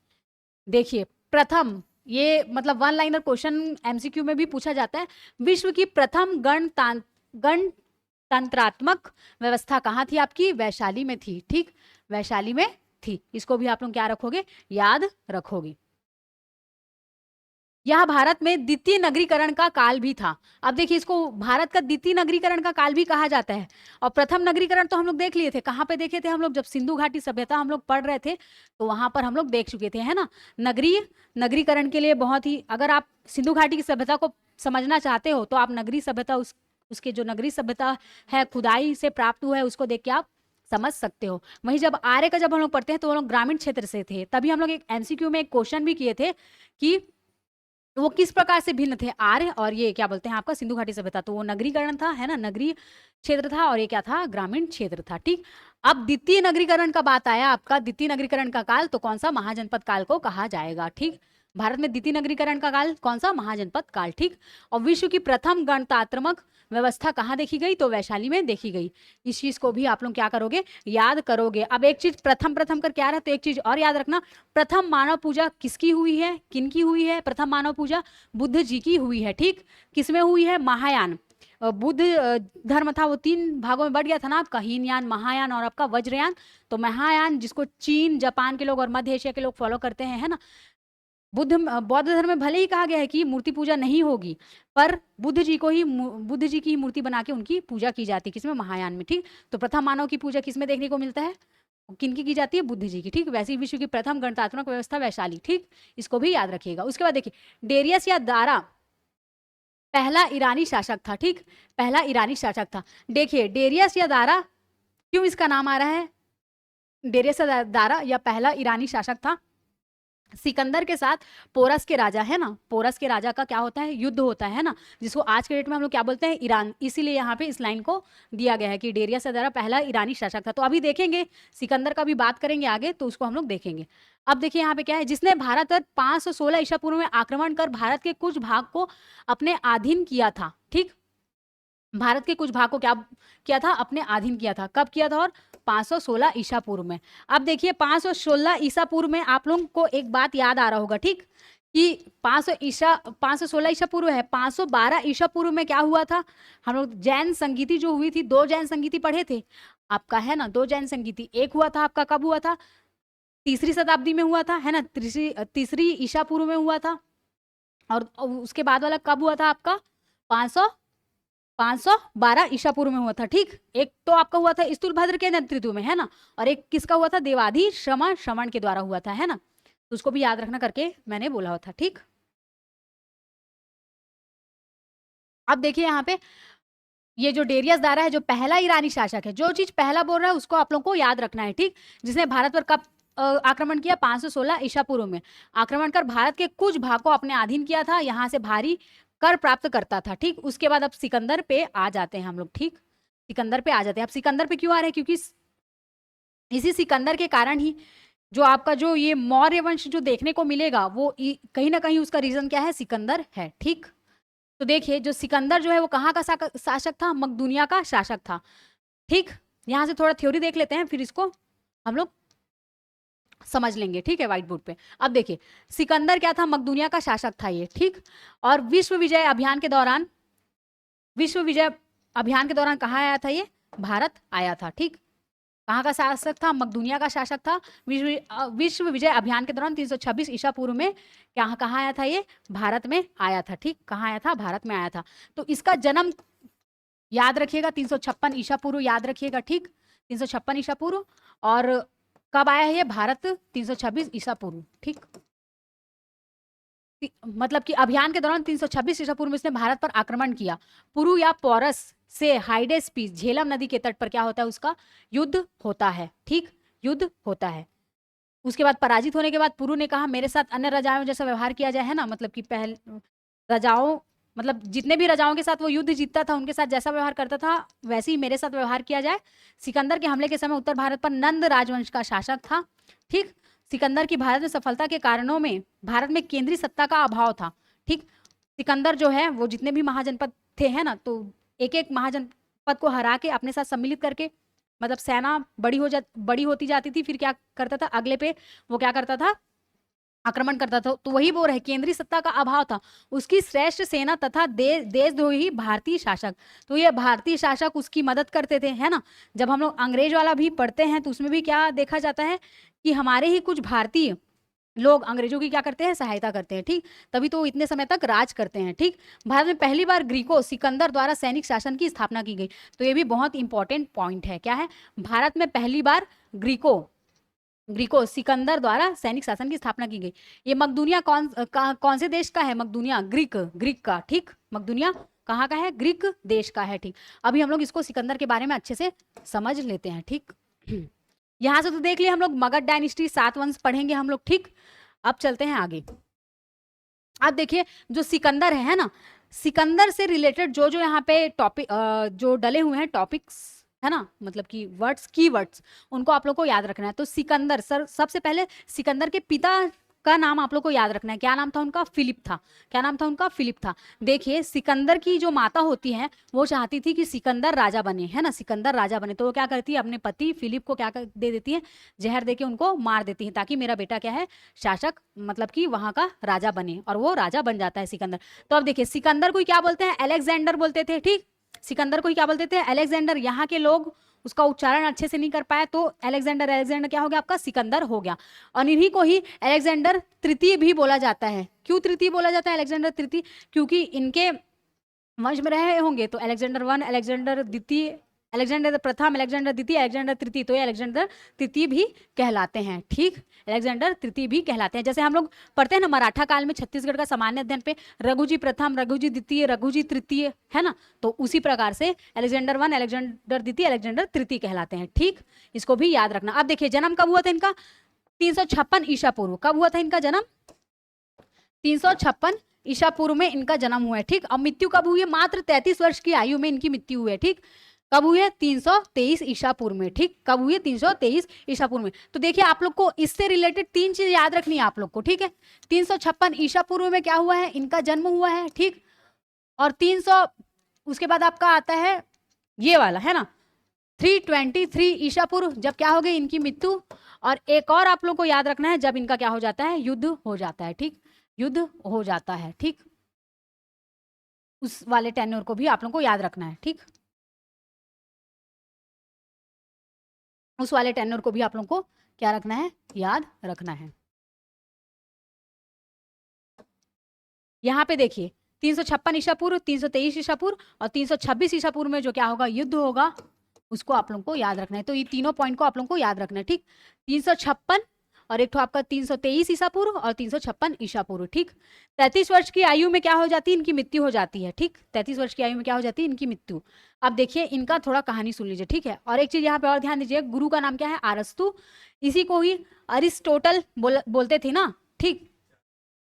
देखिए प्रथम, ये मतलब वन लाइनर क्वेश्चन एमसीक्यू में भी पूछा जाता है। विश्व की प्रथम गणतंत्रात्मक व्यवस्था कहाँ थी आपकी, वैशाली में थी, ठीक। वैशाली में थी। इसको भी आप लोग क्या रखोगे, याद रखोगे। यह भारत में द्वितीय नगरीकरण का काल भी था। अब देखिए इसको भारत का द्वितीय नगरीकरण का काल भी कहा जाता है। और प्रथम नगरीकरण तो हम लोग देख लिए थे, कहाँ पे देखे थे हम लोग, जब सिंधु घाटी सभ्यता हम लोग पढ़ रहे थे तो वहां पर हम लोग देख चुके थे, है ना। नगरीय नगरीकरण के लिए बहुत ही, अगर आप सिंधु घाटी की सभ्यता को समझना चाहते हो तो आप नगरीय सभ्यता, उसके जो नगरीय सभ्यता है खुदाई से प्राप्त हुआ है उसको देख के आप समझ सकते हो। वहीं जब आर्य का जब हम लोग पढ़ते हैं तो वो लोग ग्रामीण क्षेत्र से थे। तभी हम लोग एक एमसीक्यू में एक क्वेश्चन भी किए थे कि वो किस प्रकार से भिन्न थे, आर्य और ये क्या बोलते हैं आपका सिंधु घाटी सभ्यता। तो वो नगरीकरण था, है ना, नगरीय क्षेत्र था, और ये क्या था, ग्रामीण क्षेत्र था, ठीक। अब द्वितीय नगरीकरण का बात आया आपका, द्वितीय नगरीकरण का काल तो कौन सा, महाजनपद काल को कहा जाएगा, ठीक। भारत में द्वितीय नगरीकरण का काल कौन सा, महाजनपद काल, ठीक। और विश्व की प्रथम गणतात्मक व्यवस्था कहाँ देखी गई, तो वैशाली में देखी गई। इस चीज को भी आप लोग क्या करोगे, याद करोगे। अब एक चीज प्रथम प्रथम कर क्या रहा, तो एक चीज और याद रखना, प्रथम मानव पूजा किसकी हुई है, किन की हुई है, प्रथम मानव पूजा बुद्ध जी की हुई है, ठीक। किसमें हुई है, महायान। बुद्ध धर्म था वो तीन भागों में बढ़ गया था ना आपका, हीनयान, महायान और आपका वज्रयान। तो महायान जिसको चीन जापान के लोग और मध्य एशिया के लोग फॉलो करते हैं, है ना। बौद्ध धर्म में भले ही कहा गया है कि मूर्ति पूजा नहीं होगी, पर बुद्ध जी की ही मूर्ति बना के उनकी पूजा की जाती है, किसमें, महायान में, ठीक। तो प्रथम मानव की पूजा किसमें देखने को मिलता है, किनकी की जाती है, बुद्ध जी की, ठीक। वैसे ही विश्व की प्रथम गणतात्मक व्यवस्था वैशाली, ठीक। इसको भी याद रखिएगा। उसके बाद देखिए डेरियस या दारा पहला ईरानी शासक था, ठीक। पहला ईरानी शासक था। देखिए डेरियस या दारा क्यों इसका नाम आ रहा है, डेरियस या दारा या पहला ईरानी शासक था, सिकंदर के साथ पोरस के राजा, है ना, पोरस के राजा का क्या होता है, युद्ध होता है ना, जिसको आज के डेट में हम लोग क्या बोलते हैं, ईरान। इसीलिए यहाँ पे इस लाइन को दिया गया है कि डेरियस या दारा पहला ईरानी शासक था। तो अभी देखेंगे सिकंदर का भी बात करेंगे आगे, तो उसको हम लोग देखेंगे। अब देखिए यहाँ पे क्या है, जिसने भारत पर 516 ईसा पूर्व में आक्रमण कर भारत के कुछ भाग को अपने अधीन किया था, ठीक। भारत के कुछ भाग को क्या किया था, अपने अधीन किया था। कब किया था, और 516 ईसा पूर्व में। अब देखिए 516 ईसा पूर्व में आप लोगों को एक बात याद आ रहा होगा, ठीक, कि 516 ईसा पूर्व है। 512 ईसा पूर्व में क्या हुआ था, हम लोग जैन संगीति जो हुई थी, दो जैन संगीति पढ़े थे आपका, है ना, दो जैन संगीति। एक हुआ था आपका, कब हुआ था, तीसरी शताब्दी में हुआ था, है ना, तीसरी ईसा पूर्व में हुआ था। और उसके बाद वाला कब हुआ था आपका, 512 ईसा पूर्व में हुआ था, ठीक। एक तो आपका हुआ था स्तुलभद्र के नेतृत्व में, है ना, और एक किसका हुआ था, देवाधि श्रवण के द्वारा हुआ था, है ना। तो उसको भी याद रखना करके मैंने बोला हुआ था, ठीक। अब देखिए यहाँ पे ये जो डेरियस दारा है, जो पहला ईरानी शासक है, जो चीज पहला बोल रहा है उसको आप लोग को याद रखना है, ठीक। जिसने भारत पर कब आक्रमण किया, 516 ईसा पूर्व में आक्रमण कर भारत के कुछ भाग को अपने अधीन किया था, यहाँ से भारी कर प्राप्त करता था, ठीक। उसके बाद अब सिकंदर पे आ जाते हैं हम लोग, ठीक। सिकंदर पे आ जाते हैं। अब सिकंदर पे क्यों आ रहे हैं, क्योंकि इसी सिकंदर के कारण ही जो आपका जो ये मौर्य वंश जो देखने को मिलेगा वो कहीं ना कहीं उसका रीजन क्या है, सिकंदर है, ठीक। तो देखिए जो सिकंदर जो है वो कहाँ का शासक था, मकदूनिया का शासक था, ठीक। यहाँ से थोड़ा थ्योरी देख लेते हैं, फिर इसको हम लोग समझ लेंगे, ठीक है, व्हाइट बोर्ड पे। अब देखिए सिकंदर क्या था, मकदूनिया का शासक था ये, ठीक। और विश्व विजय अभियान के दौरान कहाँ आया था ये, भारत आया था, ठीक। कहाँ का शासक था, मकदूनिया का शासक था। विश्व विजय अभियान के दौरान 326 ईसा पूर्व में कहाँ आया था ये, भारत में आया था, ठीक। कहाँ आया था, भारत में आया था। तो इसका जन्म याद रखिएगा 356 ईसा पूर्व याद रखिएगा, ठीक। 356 ईसा पूर्व। और कब आया है ये, भारत 326 ईसा पूर्व, ठीक। मतलब कि अभियान के दौरान 326 ईसा पूर्व में इसने भारत पर आक्रमण किया। पुरु या पौरस से हाइडेस्पीस झेलम नदी के तट पर क्या होता है, उसका युद्ध होता है, ठीक। युद्ध होता है। उसके बाद पराजित होने के बाद पुरु ने कहा मेरे साथ अन्य राजाओं जैसा व्यवहार किया जाए, है ना, मतलब कि राजाओं, मतलब जितने भी राजाओं के साथ वो युद्ध जीतता था उनके साथ जैसा व्यवहार करता था वैसे ही मेरे साथ व्यवहार किया जाए। सिकंदर के हमले के समय उत्तर भारत पर नंद राजवंश का शासक था, ठीक। सिकंदर की भारत में सफलता के कारणों में भारत में केंद्रीय सत्ता का अभाव था, ठीक। सिकंदर जो है वो जितने भी महाजनपद थे, है ना, तो एक एक महाजनपद को हरा के अपने साथ सम्मिलित करके, मतलब सेना बड़ी होती जाती थी, फिर क्या करता था अगले पे वो क्या करता था, आक्रमण करता था। तो वही बोल रहे, केंद्रीय सत्ता का अभाव था, उसकी श्रेष्ठ सेना तथा देशद्रोही भारतीय शासक। तो ये भारतीय शासक उसकी मदद करते थे, है ना। जब हम लोग अंग्रेज वाला भी पढ़ते हैं तो उसमें भी क्या देखा जाता है कि हमारे ही कुछ भारतीय लोग अंग्रेजों की क्या करते हैं, सहायता करते हैं, ठीक। तभी तो वो इतने समय तक राज करते हैं, ठीक। भारत में पहली बार ग्रीको सिकंदर द्वारा सैनिक शासन की स्थापना की गई। तो ये भी बहुत इंपॉर्टेंट पॉइंट है, क्या है, भारत में पहली बार ग्रीको सिकंदर द्वारा सैनिक शासन की स्थापना की गई। ये मकदूनिया कौन से देश का है, मकदूनिया ग्रीक का, ठीक। मकदूनिया कहाँ का है, ग्रीक देश का है, ठीक। अभी हम लोग इसको सिकंदर के बारे में अच्छे से समझ लेते हैं, ठीक। यहां से तो देख लिया हम लोग मगध डायनिस्टी, 7 वंश पढ़ेंगे हम लोग, ठीक। अब चलते हैं आगे। अब देखिए जो सिकंदर है ना, सिकंदर से रिलेटेड जो जो यहाँ पे टॉपिक जो डले हुए हैं टॉपिक्स, है ना, मतलब कि कीवर्ड्स उनको आप लोग को याद रखना है। तो सिकंदर सबसे पहले सिकंदर के पिता का नाम आप लोग को याद रखना है। क्या नाम था उनका, फिलिप था। क्या नाम था उनका, फिलिप था। देखिए सिकंदर की जो माता होती है वो चाहती थी कि सिकंदर राजा बने, है ना, सिकंदर राजा बने। तो वो क्या करती है, अपने पति फिलिप को क्या दे देती है, जहर देके उनको मार देती है, ताकि मेरा बेटा क्या है, शासक, मतलब कि वहां का राजा बने। और वो राजा बन जाता है सिकंदर। तो अब देखिए सिकंदर को क्या बोलते हैं, अलेक्जेंडर बोलते थे, ठीक। सिकंदर को क्या बोलते थे, अलेक्जेंडर। यहाँ के लोग उसका उच्चारण अच्छे से नहीं कर पाया तो अलेक्जेंडर क्या हो गया आपका, सिकंदर हो गया। और इन्हीं को ही अलेक्जेंडर तृतीय भी बोला जाता है। क्यों तृतीय बोला जाता है, अलेक्जेंडर तृतीय, क्योंकि इनके वंश में रहे होंगे। तो अलेक्जेंडर 1, अलेक्जेंडर द्वितीय, अलेक्जेंडर प्रथम, अलेक्जेंडर द्वितीय, अलेक्जेंडर तृतीय, तो ये अलेक्जेंडर तृतीय भी कहलाते हैं, ठीक। अलेक्जेंडर तृतीय भी कहलाते हैं। जैसे हम लोग पढ़ते हैं ना मराठा काल में छत्तीसगढ़ का सामान्य अध्ययन पे, रघुजी प्रथम, रघुजी द्वितीय, रघुजी तृतीय, है ना। तो उसी प्रकार से अलेक्जेंडर 1, अलेक्जेंडर द्वितीय, अलेक्जेंडर तृतीय कहलाते हैं, ठीक। इसको भी याद रखना। अब देखिए जन्म कब हुआ था इनका, 356 ईसा पूर्व। कब हुआ था इनका जन्म, 356 ईसा पूर्व में इनका जन्म हुआ है, ठीक। अब मृत्यु कब हुई है, मात्र 33 वर्ष की आयु में इनकी मृत्यु हुई है, ठीक। कब हुई है, 323 ईसा पूर्व में, ठीक। कब हुई है, 323 ईसा पूर्व में। तो देखिए आप लोग को इससे रिलेटेड 3 चीज याद रखनी है आप लोग को, ठीक है। 356 ईसा पूर्व में क्या हुआ है, इनका जन्म हुआ है, ठीक। और 300 उसके बाद आपका आता है ये वाला, है ना, 323 ईसा पूर्व, जब क्या हो गई इनकी मृत्यु। और एक और आप लोग को याद रखना है, जब इनका क्या हो जाता है, युद्ध हो जाता है, ठीक। युद्ध हो जाता है, ठीक। उस वाले टेन्योर को भी आप लोगों को याद रखना है, ठीक। उस वाले टेन्योर को भी आप लोगों को क्या रखना है, याद रखना है। यहाँ पे देखिए 356 ईसा पूर्व, 323 ईसा पूर्व और 326 ईसा पूर्व में जो क्या होगा, युद्ध होगा, उसको आप लोगों को याद रखना है। तो ये तीनों पॉइंट को आप लोगों को याद रखना है, ठीक। 356 और एक तो आपका 323 ईसा पूर्व और 356 ईसा पूर्व, ठीक। 33 वर्ष की आयु में क्या हो जाती है, इनकी मृत्यु हो जाती है, ठीक। 33 वर्ष की आयु में क्या हो जाती है, इनकी मृत्यु। अब देखिए इनका थोड़ा कहानी सुन लीजिए, ठीक है। और एक चीज यहाँ पे और ध्यान दीजिए, गुरु का नाम क्या है, अरस्तु। इसी को ही अरिस्टोटल बोलते थे ना, ठीक।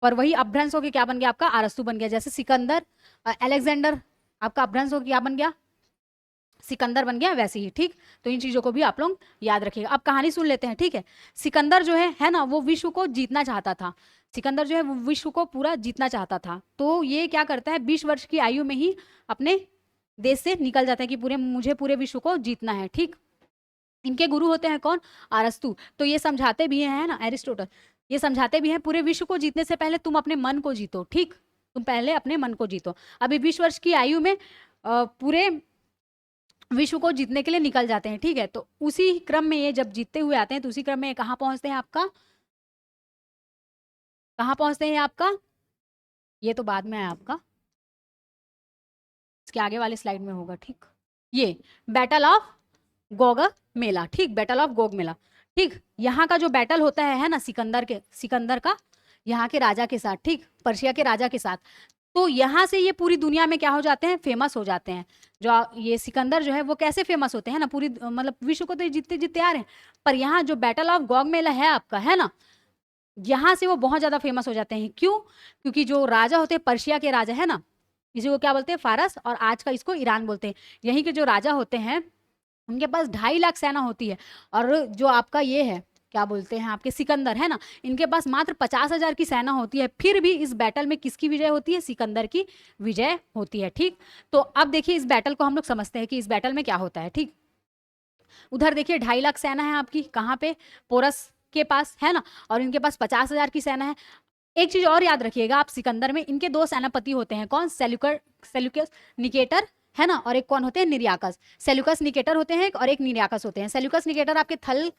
और वही अपभ्रंश होकर क्या बन गया आपका, अरस्तु बन गया। जैसे सिकंदर अलेक्जेंडर आपका अपभ्रंश होकर क्या बन गया, सिकंदर बन गया, वैसे ही, ठीक। तो इन चीजों को भी आप लोग याद रखिएगा। अब कहानी सुन लेते हैं, ठीक है। सिकंदर जो है ना, वो विश्व को जीतना चाहता था। सिकंदर जो है वो विश्व को पूरा जीतना चाहता था। तो ये क्या करता है, 20 वर्ष की आयु में ही अपने देश से निकल जाता है कि मुझे पूरे विश्व को जीतना है, ठीक। इनके गुरु होते हैं कौन? अरस्तु। तो ये समझाते भी हैं, है ना, एरिस्टोटल, ये समझाते भी हैं पूरे विश्व को जीतने से पहले तुम अपने मन को जीतो, ठीक, तुम पहले अपने मन को जीतो। अभी 20 वर्ष की आयु में पूरे विश्व को जीतने के लिए निकल जाते हैं, ठीक है। तो उसी क्रम में ये जब जीतते हुए आते हैं तो उसी क्रम में कहाँ पहुंचते हैं आपका, कहाँ पहुंचते हैं आपका, ये तो बाद में है आपका, इसके आगे वाले स्लाइड में होगा, ठीक, ये बैटल ऑफ गोग मेला, ठीक, बैटल ऑफ गोग मेला, ठीक। यहाँ का जो बैटल होता है ना, सिकंदर का यहाँ के राजा के साथ, ठीक, पर्शिया के राजा के साथ। तो यहाँ से ये पूरी दुनिया में क्या हो जाते हैं, फेमस हो जाते हैं। जो ये सिकंदर जो है वो कैसे फेमस होते हैं ना, पूरी मतलब विश्व को तो जीतते जीतते आ रहे हैं, पर यहाँ जो बैटल ऑफ गोग मेला है आपका, है ना, यहाँ से वो बहुत ज्यादा फेमस हो जाते हैं। क्यों? क्योंकि जो राजा होते हैं पर्शिया के राजा, है ना, इसी को क्या बोलते हैं, फारस, और आज का इसको ईरान बोलते हैं। यहीं के जो राजा होते हैं उनके पास 2.5 लाख सेना होती है, और जो आपका ये है क्या बोलते हैं आपके सिकंदर, है ना, इनके पास मात्र 50,000 की सेना होती है। फिर भी इस बैटल में किसकी विजय होती है? सिकंदर की विजय होती है, ठीक। तो अब देखिए इस बैटल को हम लोग समझते हैं कि इस बैटल में क्या होता है, ठीक। उधर देखिए 2.5 लाख सेना है आपकी, कहाँ पे? पोरस के पास, है ना, और इनके पास 50,000 की सेना है। एक चीज और याद रखिएगा आप, सिकंदर में इनके 2 सेनापति होते हैं, कौन? सेल्यूकस निकेटर, है ना, और एक कौन होते हैं? निर्याकस। सेल्यूकस निकेटर होते हैं और एक निर्याकस होते हैं। सेल्यूकस निकेटर आपके थल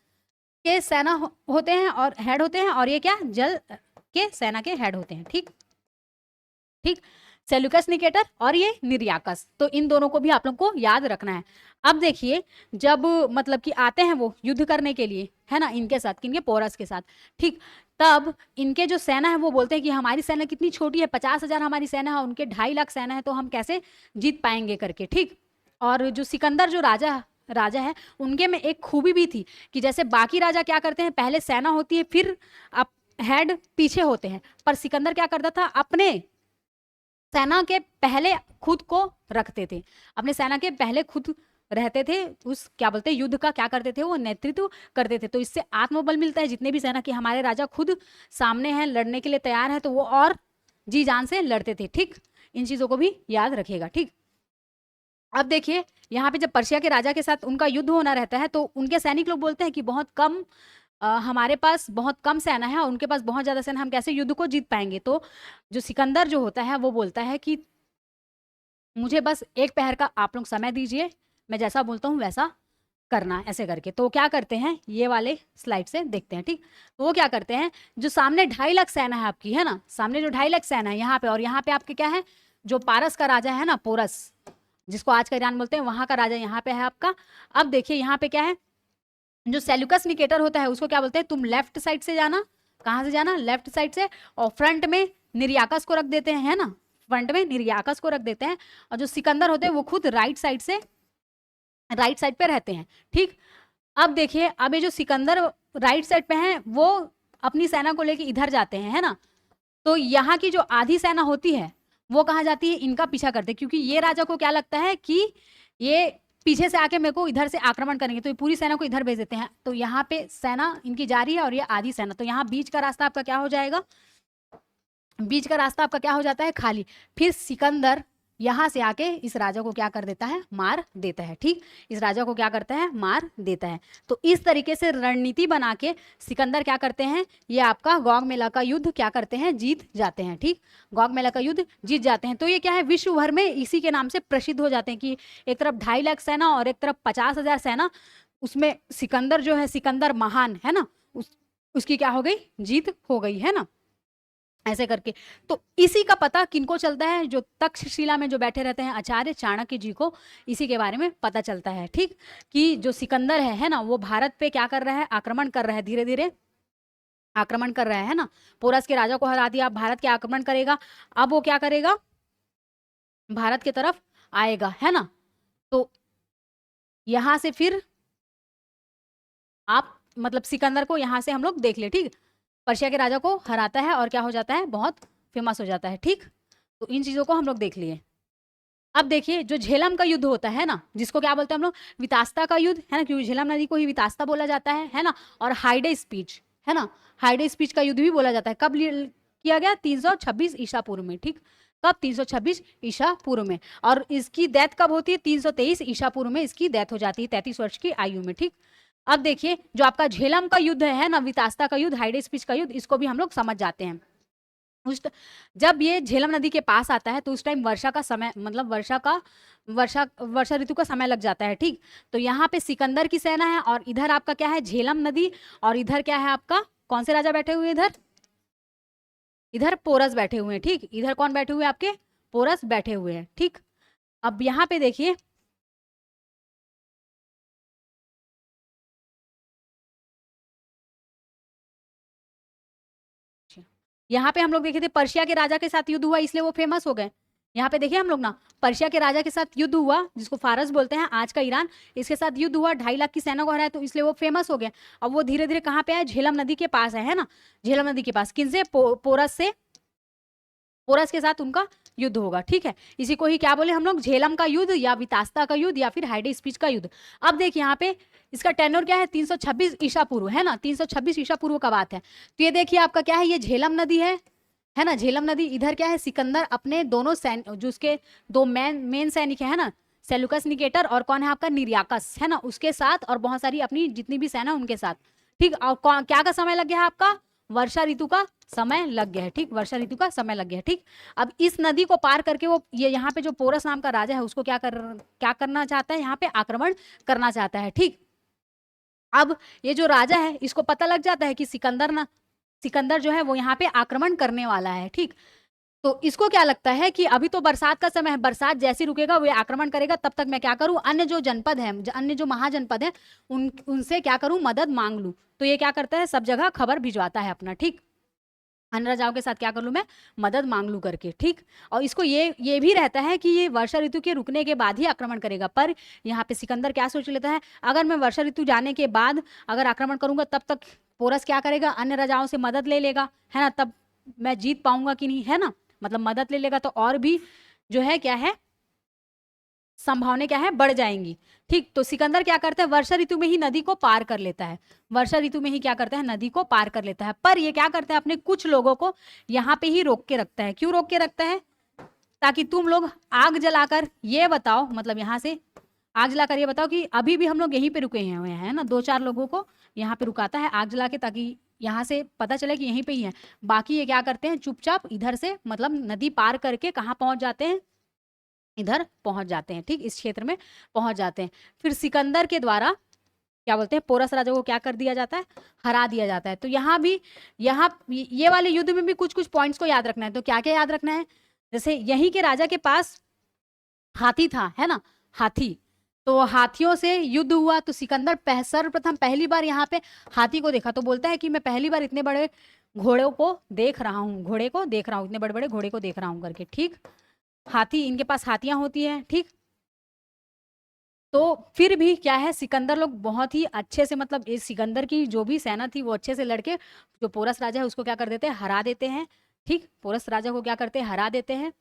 के सेना होते हैं और हेड होते हैं, और ये क्या, जल के सेना के हेड होते हैं, ठीक ठीक। सेल्यूकस निकेटर और ये निर्याकस, तो इन दोनों को भी आप लोग को याद रखना है। अब देखिए जब मतलब कि आते हैं वो युद्ध करने के लिए, है ना, इनके साथ, किनके? पोरस के साथ, ठीक। तब इनके जो सेना है वो बोलते हैं कि हमारी सेना कितनी छोटी है, 50,000 हमारी सेना है, उनके 2.5 लाख सेना है, तो हम कैसे जीत पाएंगे करके, ठीक। और जो सिकंदर जो राजा है, उनके में एक खूबी भी थी कि जैसे बाकी राजा क्या करते हैं, पहले सेना होती है फिर अब हेड पीछे होते हैं, पर सिकंदर क्या करता था, अपने सेना के पहले खुद को रखते थे, अपने सेना के पहले खुद रहते थे, उस क्या बोलते हैं युद्ध का क्या करते थे, वो नेतृत्व करते थे। तो इससे आत्मबल मिलता है, जितने भी सेना के हमारे राजा खुद सामने हैं, लड़ने के लिए तैयार है, तो वो और जी जान से लड़ते थे, ठीक। इन चीजों को भी याद रखिएगा, ठीक। अब देखिए यहाँ पे जब पर्शिया के राजा के साथ उनका युद्ध होना रहता है तो उनके सैनिक लोग बोलते हैं कि बहुत कम हमारे पास बहुत कम सेना है और उनके पास बहुत ज्यादा सेना, हम कैसे युद्ध को जीत पाएंगे। तो जो सिकंदर जो होता है वो बोलता है कि मुझे बस 1 पहर का आप लोग समय दीजिए, मैं जैसा बोलता हूँ वैसा करना, ऐसे करके। तो क्या करते हैं, ये वाले स्लाइड से देखते हैं, ठीक। तो वो क्या करते हैं, जो सामने 2.5 लाख सेना है आपकी, है ना, सामने जो 2.5 लाख सेना है यहाँ पे, और यहाँ पे आपके क्या है, जो पारस का राजा है ना, पोरस, जिसको आज का ईरान बोलते हैं, वहां का राजा यहाँ पे है आपका। अब देखिए यहाँ पे क्या है, जो सेल्यूकस निकेटर होता है उसको क्या बोलते हैं, तुम लेफ्ट साइड से जाना, कहाँ से जाना, लेफ्ट साइड से, और फ्रंट में निर्याकस को रख देते हैं, है ना, फ्रंट में निर्याकस को रख देते हैं, और जो सिकंदर होते हैं वो खुद राइट साइड पे रहते हैं, ठीक। अब देखिए अब ये जो सिकंदर राइट साइड पे हैं वो अपनी सेना को लेके इधर जाते हैं, है ना, तो यहाँ की जो आधी सेना होती है वो कहाँ जाती है, इनका पीछा करते हैं, क्योंकि ये राजा को क्या लगता है कि ये पीछे से आके मेरे को इधर से आक्रमण करेंगे, तो ये पूरी सेना को इधर भेज देते हैं। तो यहाँ पे सेना इनकी जा रही है और ये आधी सेना, तो यहाँ बीच का रास्ता आपका क्या हो जाएगा, बीच का रास्ता आपका क्या हो जाता है, खाली। फिर सिकंदर यहाँ से आके इस राजा को क्या कर देता है, मार देता है, ठीक। इस राजा को क्या करता है, मार देता है। तो इस तरीके से रणनीति बना के सिकंदर क्या करते हैं, ये आपका गोग मेला का युद्ध क्या करते हैं, जीत जाते हैं, ठीक। गोग मेला का युद्ध जीत जाते हैं। तो ये क्या है, विश्व भर में इसी के नाम से प्रसिद्ध हो जाते हैं कि एक तरफ 2.5 लाख सेना और एक तरफ 50,000 सेना, उसमें सिकंदर जो है, सिकंदर महान, है ना, उसकी क्या हो गई, जीत हो गई, है ना, ऐसे करके। तो इसी का पता किनको चलता है, जो तक्षशिला में जो बैठे रहते हैं आचार्य चाणक्य जी को इसी के बारे में पता चलता है, ठीक। कि जो सिकंदर है ना, वो भारत पे क्या कर रहा है, आक्रमण कर रहा है, धीरे धीरे आक्रमण कर रहा है ना, पोरस के राजा को हरा दिया, भारत के आक्रमण करेगा, अब वो क्या करेगा, भारत की तरफ आएगा, है ना। तो यहां से फिर आप मतलब सिकंदर को यहां से हम लोग देख ले, ठीक। पर्शिया के राजा को हराता है और क्या हो जाता है, बहुत फेमस हो जाता है, ठीक। तो इन चीजों को हम लोग देख लिए। अब देखिए जो झेलम का युद्ध होता है ना, जिसको क्या बोलते हैं हम लोग, वितास्ता का युद्ध, है ना, क्योंकि झेलम नदी को ही वितास्ता बोला जाता है ना, और हाइडे स्पीच, है ना, हाइडे स्पीच का युद्ध भी बोला जाता है। कब किया गया, 326 ईसा पूर्व में, ठीक। कब, 326 ईसा पूर्व में। और इसकी डेथ कब होती है, 323 ईसा पूर्व में इसकी डेथ हो जाती है, 33 वर्ष की आयु में, ठीक। अब देखिए जो आपका झेलम का युद्ध है ना, वितास्ता का युद्ध, हाइडेस्पिच का युद्ध, इसको भी हम लोग समझ जाते हैं। जब ये झेलम नदी के पास आता है तो उस टाइम वर्षा का समय, मतलब वर्षा ऋतु का समय लग जाता है, ठीक। तो यहाँ पे सिकंदर की सेना है और इधर आपका क्या है, झेलम नदी, और इधर क्या है आपका, कौन से राजा बैठे हुए इधर, इधर पोरस बैठे हुए हैं, ठीक। इधर कौन बैठे हुए हैं आपके, पोरस बैठे हुए हैं, ठीक। अब यहाँ पे देखिए, यहाँ पे हम लोग देखे थे पर्शिया के राजा के साथ युद्ध हुआ, इसलिए वो फेमस हो गए। यहाँ पे देखिए हम लोग ना, पर्शिया के राजा के साथ युद्ध हुआ, जिसको फारस बोलते हैं, आज का ईरान, इसके साथ युद्ध हुआ, 2.5 लाख की सेना को हराया, तो इसलिए वो फेमस हो गए। अब वो धीरे धीरे कहाँ पे आए, झेलम नदी के पास है ना, झेलम नदी के पास, किनसे, पोरस से, पोरस के साथ उनका युद्ध होगा, ठीक है। इसी को ही क्या बोले हम लोग, झेलम का युद्ध या वितास्ता का युद्ध या फिर हाइडेस्पिच का युद्ध। अब देखिए यहाँ पे इसका टेन्योर क्या है, 326 ईसा पूर्व, है ना, 326 ईसा पूर्व का बात है। तो ये देखिए आपका क्या है, ये झेलम नदी है ना, झेलम नदी, इधर क्या है, सिकंदर अपने दोनों जो उसके दो मेन सैनिक है ना, सेलुकस निकेटर और कौन है आपका, निर्याकस, है ना, उसके साथ, और बहुत सारी अपनी जितनी भी सेना उनके साथ, ठीक। और क्या का समय लग गया है आपका, वर्षा ऋतु का समय लग गया है, ठीक, वर्षा ऋतु का समय लग गया है, ठीक। अब इस नदी को पार करके वो ये यहाँ पे जो पोरस नाम का राजा है उसको क्या करना चाहता है, यहाँ पे आक्रमण करना चाहता है, ठीक। अब ये जो राजा है इसको पता लग जाता है कि सिकंदर जो है वो यहाँ पे आक्रमण करने वाला है, ठीक। तो इसको क्या लगता है कि अभी तो बरसात का समय है, बरसात जैसे रुकेगा वो आक्रमण करेगा, तब तक मैं क्या करूं, अन्य जो जनपद है, अन्य जो महाजनपद है, उनसे क्या करूं, मदद मांग लूं। तो ये क्या करता है, सब जगह खबर भिजवाता है अपना, ठीक। अन्य राजाओं के साथ क्या कर लूं मैं, मदद मांग लूं करके, ठीक। और इसको ये भी रहता है कि ये वर्षा ऋतु के रुकने के बाद ही आक्रमण करेगा। पर यहाँ पे सिकंदर क्या सोच लेता है, अगर मैं वर्षा ऋतु जाने के बाद अगर आक्रमण करूंगा तब तक पोरस क्या करेगा, अन्य राजाओं से मदद ले लेगा, है ना, तब मैं जीत पाऊंगा कि नहीं, है ना, मतलब मदद ले लेगा तो और भी जो है क्या है, संभावनाएं क्या है, बढ़ जाएंगी, ठीक। तो सिकंदर क्या करता है, वर्षा ऋतु में ही नदी को पार कर लेता है, वर्षा ऋतु में ही क्या करता है, नदी को पार कर लेता है। पर ये क्या करता है, अपने कुछ लोगों को यहाँ पे ही रोक के रखता है। क्यों रोक के रखता है, ताकि तुम लोग आग जलाकर ये बताओ, मतलब यहाँ से आग जलाकर ये बताओ कि अभी भी हम लोग यहीं पे रुके हुए हैं, ना, 2-4 लोगों को यहाँ पे रुकाता है आग जला के, ताकि यहाँ से पता चले कि यहीं पे ही है। बाकी ये क्या करते हैं, चुपचाप इधर से, मतलब नदी पार करके कहाँ पहुंच जाते हैं, इधर पहुंच जाते हैं, ठीक, इस क्षेत्र में पहुंच जाते हैं। फिर सिकंदर के द्वारा क्या बोलते हैं, पोरस राजा को क्या कर दिया जाता है, हरा दिया जाता है। तो यहाँ भी, यहाँ ये वाले युद्ध में भी कुछ कुछ पॉइंट्स को याद रखना है। तो क्या क्या याद रखना है, जैसे यहीं के राजा के पास हाथी था, है ना, हाथी, तो हाथियों से युद्ध हुआ। तो सिकंदर सर्वप्रथम पहली बार यहाँ पे हाथी को देखा, तो बोलता है कि मैं पहली बार इतने बड़े घोड़ों को देख रहा हूँ, इतने बड़े बड़े घोड़े को देख रहा हूँ करके, ठीक। हाथी, इनके पास हाथियां होती हैं, ठीक। तो फिर भी क्या है, सिकंदर लोग बहुत ही अच्छे से, मतलब इस सिकंदर की जो भी सेना थी वो अच्छे से लड़के जो पोरस राजा है उसको क्या कर देते हैं, हरा देते हैं, ठीक। पोरस राजा को क्या करते हैं, हरा देते हैं।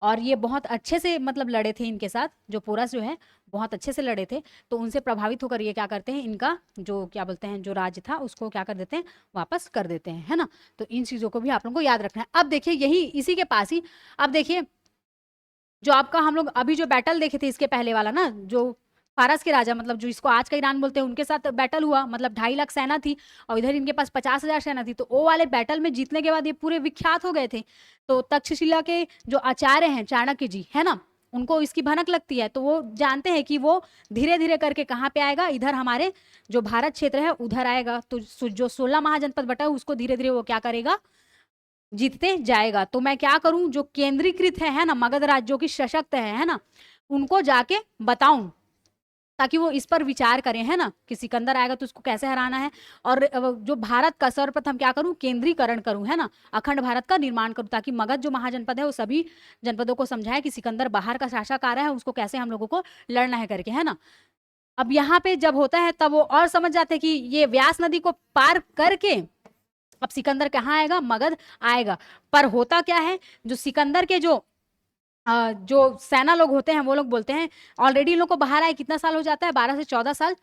और ये बहुत अच्छे से मतलब लड़े थे इनके साथ, जो पोरस जो है बहुत अच्छे से लड़े थे। तो उनसे प्रभावित होकर ये क्या करते हैं, इनका जो क्या बोलते हैं, जो राज्य था उसको क्या कर देते हैं, वापस कर देते हैं, है ना। तो इन चीजों को भी आप लोगों को याद रखना है। अब देखिए यही इसी के पास ही, अब देखिए जो आपका हम लोग अभी जो बैटल देखे थे इसके पहले वाला ना, जो फारस के राजा, मतलब जो इसको आज का ईरान बोलते हैं, उनके साथ बैटल हुआ, मतलब 2.5 लाख सेना थी और इधर इनके पास 50,000 सेना थी। तो वो वाले बैटल में जीतने के बाद ये पूरे विख्यात हो गए थे। तो तक्षशिला के जो आचार्य हैं, चाणक्य जी, है ना, उनको इसकी भनक लगती है। तो वो जानते हैं कि वो धीरे धीरे करके कहाँ पे आएगा, इधर हमारे जो भारत क्षेत्र है उधर आएगा। तो जो 16 महाजनपद बटा है उसको धीरे धीरे वो क्या करेगा, जीतते जाएगा। तो मैं क्या करूं, जो केंद्रीकृत है ना, मगध राज्य जो कि सशक्त है ना, उनको जाके बताऊं, ताकि वो इस पर विचार करें, है ना, कि सिकंदर आएगा तो उसको कैसे हराना है। और जो भारत का सर्वप्रथम क्या करूं, केंद्रीकरण करूं, है ना, अखंड भारत का निर्माण करूं, ताकि मगध जो महाजनपद है वो सभी जनपदों को समझाए कि सिकंदर बाहर का शासक आ रहा है, उसको कैसे हम लोगों को लड़ना है करके, है ना। अब यहाँ पे जब होता है तब वो और समझ जाते हैं कि ये व्यास नदी को पार करके अब सिकंदर कहाँ आएगा, मगध आएगा। पर होता क्या है, जो सिकंदर के जो सेना लोग होते हैं वो लोग बोलते हैं, ऑलरेडी इन लोग को बाहर आए कितना साल हो जाता है, 12 से 14 साल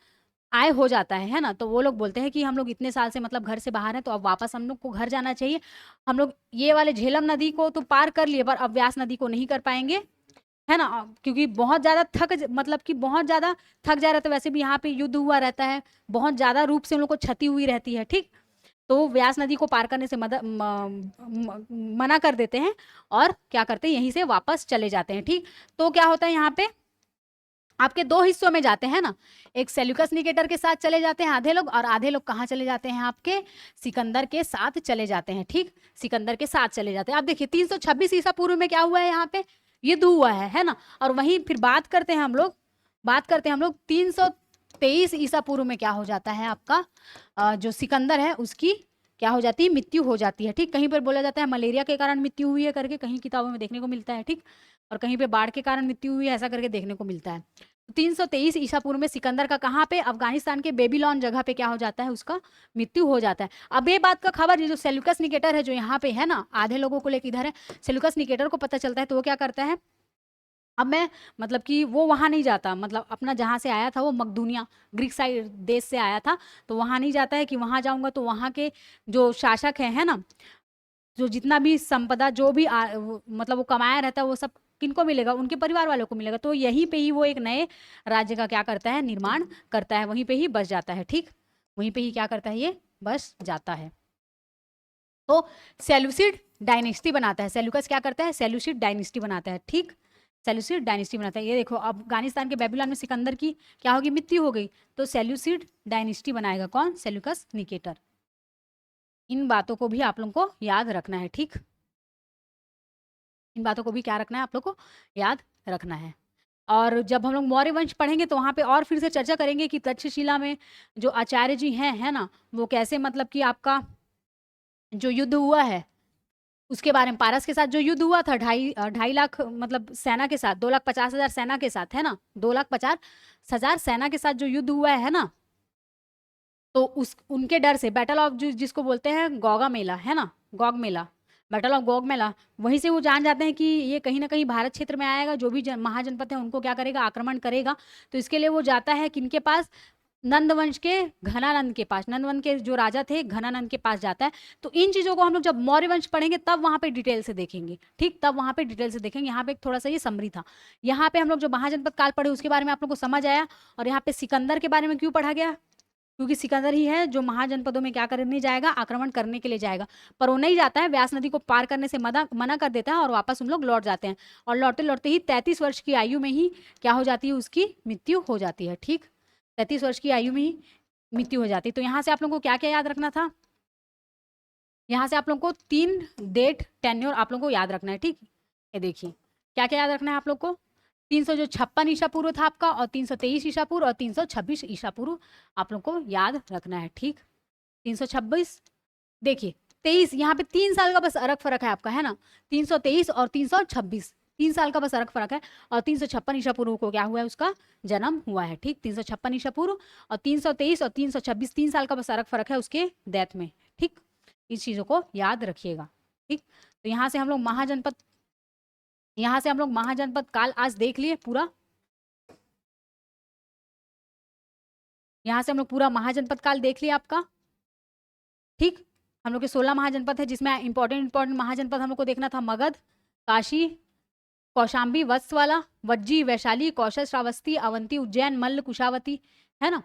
आए हो जाता है ना। तो वो लोग बोलते हैं कि हम लोग इतने साल से मतलब घर से बाहर हैं, तो अब वापस हम लोग को घर जाना चाहिए। हम लोग ये वाले झेलम नदी को तो पार कर लिए, पर अब व्यास नदी को नहीं कर पाएंगे, है ना, क्योंकि बहुत ज्यादा मतलब कि बहुत ज्यादा थक जा रहा था, वैसे भी यहाँ पे युद्ध हुआ रहता है, बहुत ज्यादा रूप से उन लोग को क्षति हुई रहती है, ठीक। तो व्यास नदी को पार करने से मना कर देते हैं और क्या करते हैं, यहीं से वापस चले जाते हैं, ठीक। तो क्या होता है यहाँ पे, आपके दो हिस्सों में जाते हैं ना, एक सेल्यूकस निकेटर के साथ चले जाते हैं आधे लोग, और आधे लोग कहाँ चले जाते हैं, आपके सिकंदर के साथ चले जाते हैं, ठीक। सिकंदर के साथ चले जाते हैं। आप देखिए 326 ईसा पूर्व में क्या हुआ है, यहाँ पे युद्ध हुआ है ना। और वहीं फिर बात करते हैं हम लोग 323 ईसा पूर्व में क्या हो जाता है, आपका जो सिकंदर है उसकी क्या हो जाती है, मृत्यु हो जाती है, ठीक। कहीं पर बोला जाता है मलेरिया के कारण मृत्यु हुई है करके, कहीं किताबों में देखने को मिलता है, ठीक। और कहीं पे बाढ़ के कारण मृत्यु हुई है ऐसा करके देखने को मिलता है। 323 ईसा पूर्व में सिकंदर का कहाँ पे, अफगानिस्तान के बेबीलोन जगह पे क्या हो जाता है, उसका मृत्यु हो जाता है। अब ये बात का खबर, ये जो सेल्यूकस निकेटर है जो यहाँ पे है ना, आधे लोगों को लेकर इधर है, सेल्यूकस निकेटर को पता चलता है तो वो क्या करता है, अब मैं मतलब कि वो वहां नहीं जाता, मतलब अपना जहां से आया था वो मकदूनिया ग्रीक साइड देश से आया था, तो वहां नहीं जाता है कि वहां जाऊंगा तो वहां के जो शासक है ना, जो जितना भी संपदा जो भी मतलब वो कमाया रहता है वो सब किनको मिलेगा, उनके परिवार वालों को मिलेगा। तो यहीं पे ही वो एक नए राज्य का क्या करता है, निर्माण करता है, वहीं पे ही बस जाता है, ठीक। वहीं पे ही क्या करता है, ये बस जाता है। तो सेल्यूसिड डायनेस्टी बनाता है, सेल्यूकस क्या करता है, सेल्यूसिड डायनेस्टी बनाता है, ठीक। सेल्यूसिड डायनेस्टी बनाता है। ये देखो अफगानिस्तान के बेबीलोन में सिकंदर की क्या होगी, मृत्यु हो गई, तो सेल्यूसिड डायनेस्टी बनाएगा कौन, सेल्यूकस निकेटर। इन बातों को भी आप लोगों को याद रखना है, ठीक। इन बातों को भी क्या रखना है, आप लोग को याद रखना है। और जब हम लोग मौर्य वंश पढ़ेंगे तो वहां पे और फिर से चर्चा करेंगे कि तक्षशिला में जो आचार्य जी हैं है ना, वो कैसे मतलब कि आपका जो युद्ध हुआ है उसके बारे में, पारस के साथ जो युद्ध हुआ था 2.5 लाख मतलब सेना के साथ, 2,50,000 सेना के साथ है ना, 2,50,000 सेना के साथ जो युद्ध हुआ है ना, तो उस उनके डर से बैटल ऑफ जिसको बोलते हैं गौगा मेला है ना, गौग मेला, बैटल ऑफ गौग मेला, वहीं से वो जान जाते हैं कि ये कहीं ना कहीं भारत क्षेत्र में आएगा, जो भी महाजनपद है उनको क्या करेगा, आक्रमण करेगा। तो इसके लिए वो जाता है किनके पास, नंदवंश के घनानंद के पास, नंदवंश के जो राजा थे घनानंद के पास जाता है। तो इन चीजों को हम लोग जब मौर्य वंश पढ़ेंगे तब वहां पे डिटेल से देखेंगे, ठीक, तब वहां पे डिटेल से देखेंगे। यहाँ पे थोड़ा सा ये समरी था, यहाँ पे हम लोग जो महाजनपद काल पढ़े उसके बारे में आप लोग को समझ आया, और यहाँ पे सिकंदर के बारे में क्यों पढ़ा गया, क्योंकि सिकंदर ही है जो महाजनपदों में क्या करने जाएगा, आक्रमण करने के लिए जाएगा, पर वो नहीं जाता है, व्यास नदी को पार करने से मना कर देता है और वापस हम लोग लौट जाते हैं। और लौटते लौटते ही 33 वर्ष की आयु में ही क्या हो जाती है, उसकी मृत्यु हो जाती है, ठीक। 33 वर्ष की आयु में ही मृत्यु हो जाती है। तो यहाँ से आप लोगों को क्या क्या याद रखना था, यहाँ से आप लोगों को 3 डेट टेन्योर आप लोगों को याद रखना है, ठीक। ये देखिए क्या क्या याद रखना है आप लोग को, 356 ईसा पूर्व था आपका, और 323 ईसा पूर्व और 326 ईसा पूर्व आप लोग को याद रखना है, ठीक। 326 देखिए 23, यहाँ पे 3 साल का बस फर्क है आपका है ना, 323 और 326, 3 साल का बस फर्क है। और 356 ईसा पूर्व को क्या हुआ है, उसका जन्म हुआ है, ठीक। 356 ईसा पूर्व और 323 और 326, 3 साल का बस फर्क है उसके डेथ में, ठीक। इस चीजों को याद रखिएगा, ठीक। तो यहाँ से हम लोग महाजनपद काल आज देख लिए पूरा, यहाँ से हम लोग पूरा महाजनपद काल देख लिया आपका, ठीक। हम लोग के 16 महाजनपद है, जिसमें इंपॉर्टेंट महाजनपद हम लोग को देखना था मगध, काशी, कौशाम्बी, वत्सवाला, वज्जी, वैशाली, कौशल, श्रावस्ती, अवंती, उज्जैन, मल्ल, कुशावती है ना,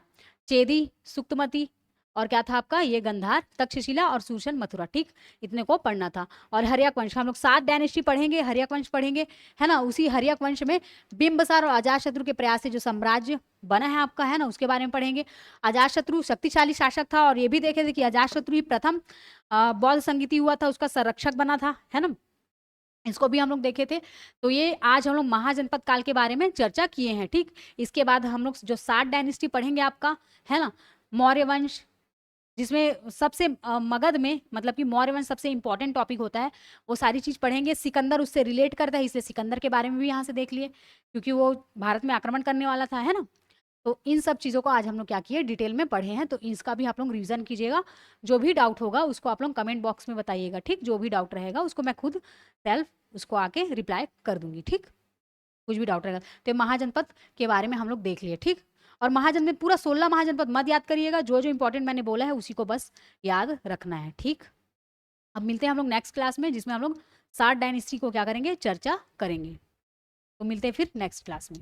चेदी, सुक्तमती, और क्या था आपका ये गंधार, तक्षशिला और सूशन, मथुरा, ठीक। इतने को पढ़ना था। और हर्यक वंश हम लोग 7 डायनेस्टी पढ़ेंगे, हर्यक वंश पढ़ेंगे है ना। उसी हर्यक वंश में बिंबसार और अजातशत्रु के प्रयास से जो साम्राज्य बना है आपका है ना, उसके बारे में पढ़ेंगे। अजातशत्रु शक्तिशाली शासक था, और ये भी देखे थे कि अजातशत्रु ही प्रथम बौद्ध संगीति हुआ था, उसका संरक्षक बना था है ना, इसको भी हम लोग देखे थे। तो ये आज हम लोग महाजनपद काल के बारे में चर्चा किए हैं, ठीक। इसके बाद हम लोग जो 7 डायनेस्टी पढ़ेंगे आपका है ना, मौर्य वंश, जिसमें सबसे मगध में मतलब कि मौर्य वंश सबसे इंपॉर्टेंट टॉपिक होता है, वो सारी चीज पढ़ेंगे। सिकंदर उससे रिलेट करता है, इसलिए सिकंदर के बारे में भी यहाँ से देख लिए, क्योंकि वो भारत में आक्रमण करने वाला था है ना। तो इन सब चीज़ों को आज हम लोग क्या किए, डिटेल में पढ़े हैं, तो इसका भी आप लोग रिवीजन कीजिएगा। जो भी डाउट होगा उसको आप लोग कमेंट बॉक्स में बताइएगा, ठीक। जो भी डाउट रहेगा उसको मैं खुद सेल्फ उसको आके रिप्लाई कर दूंगी, ठीक। कुछ भी डाउट रहेगा तो महाजनपद के बारे में हम लोग देख लिए, ठीक। और महाजनपद पूरा 16 महाजनपद मत याद करिएगा, जो जो इंपॉर्टेंट मैंने बोला है उसी को बस याद रखना है, ठीक। अब मिलते हैं हम लोग नेक्स्ट क्लास में, जिसमें हम लोग 7 डायनेस्टी को क्या करेंगे, चर्चा करेंगे। तो मिलते हैं फिर नेक्स्ट क्लास में।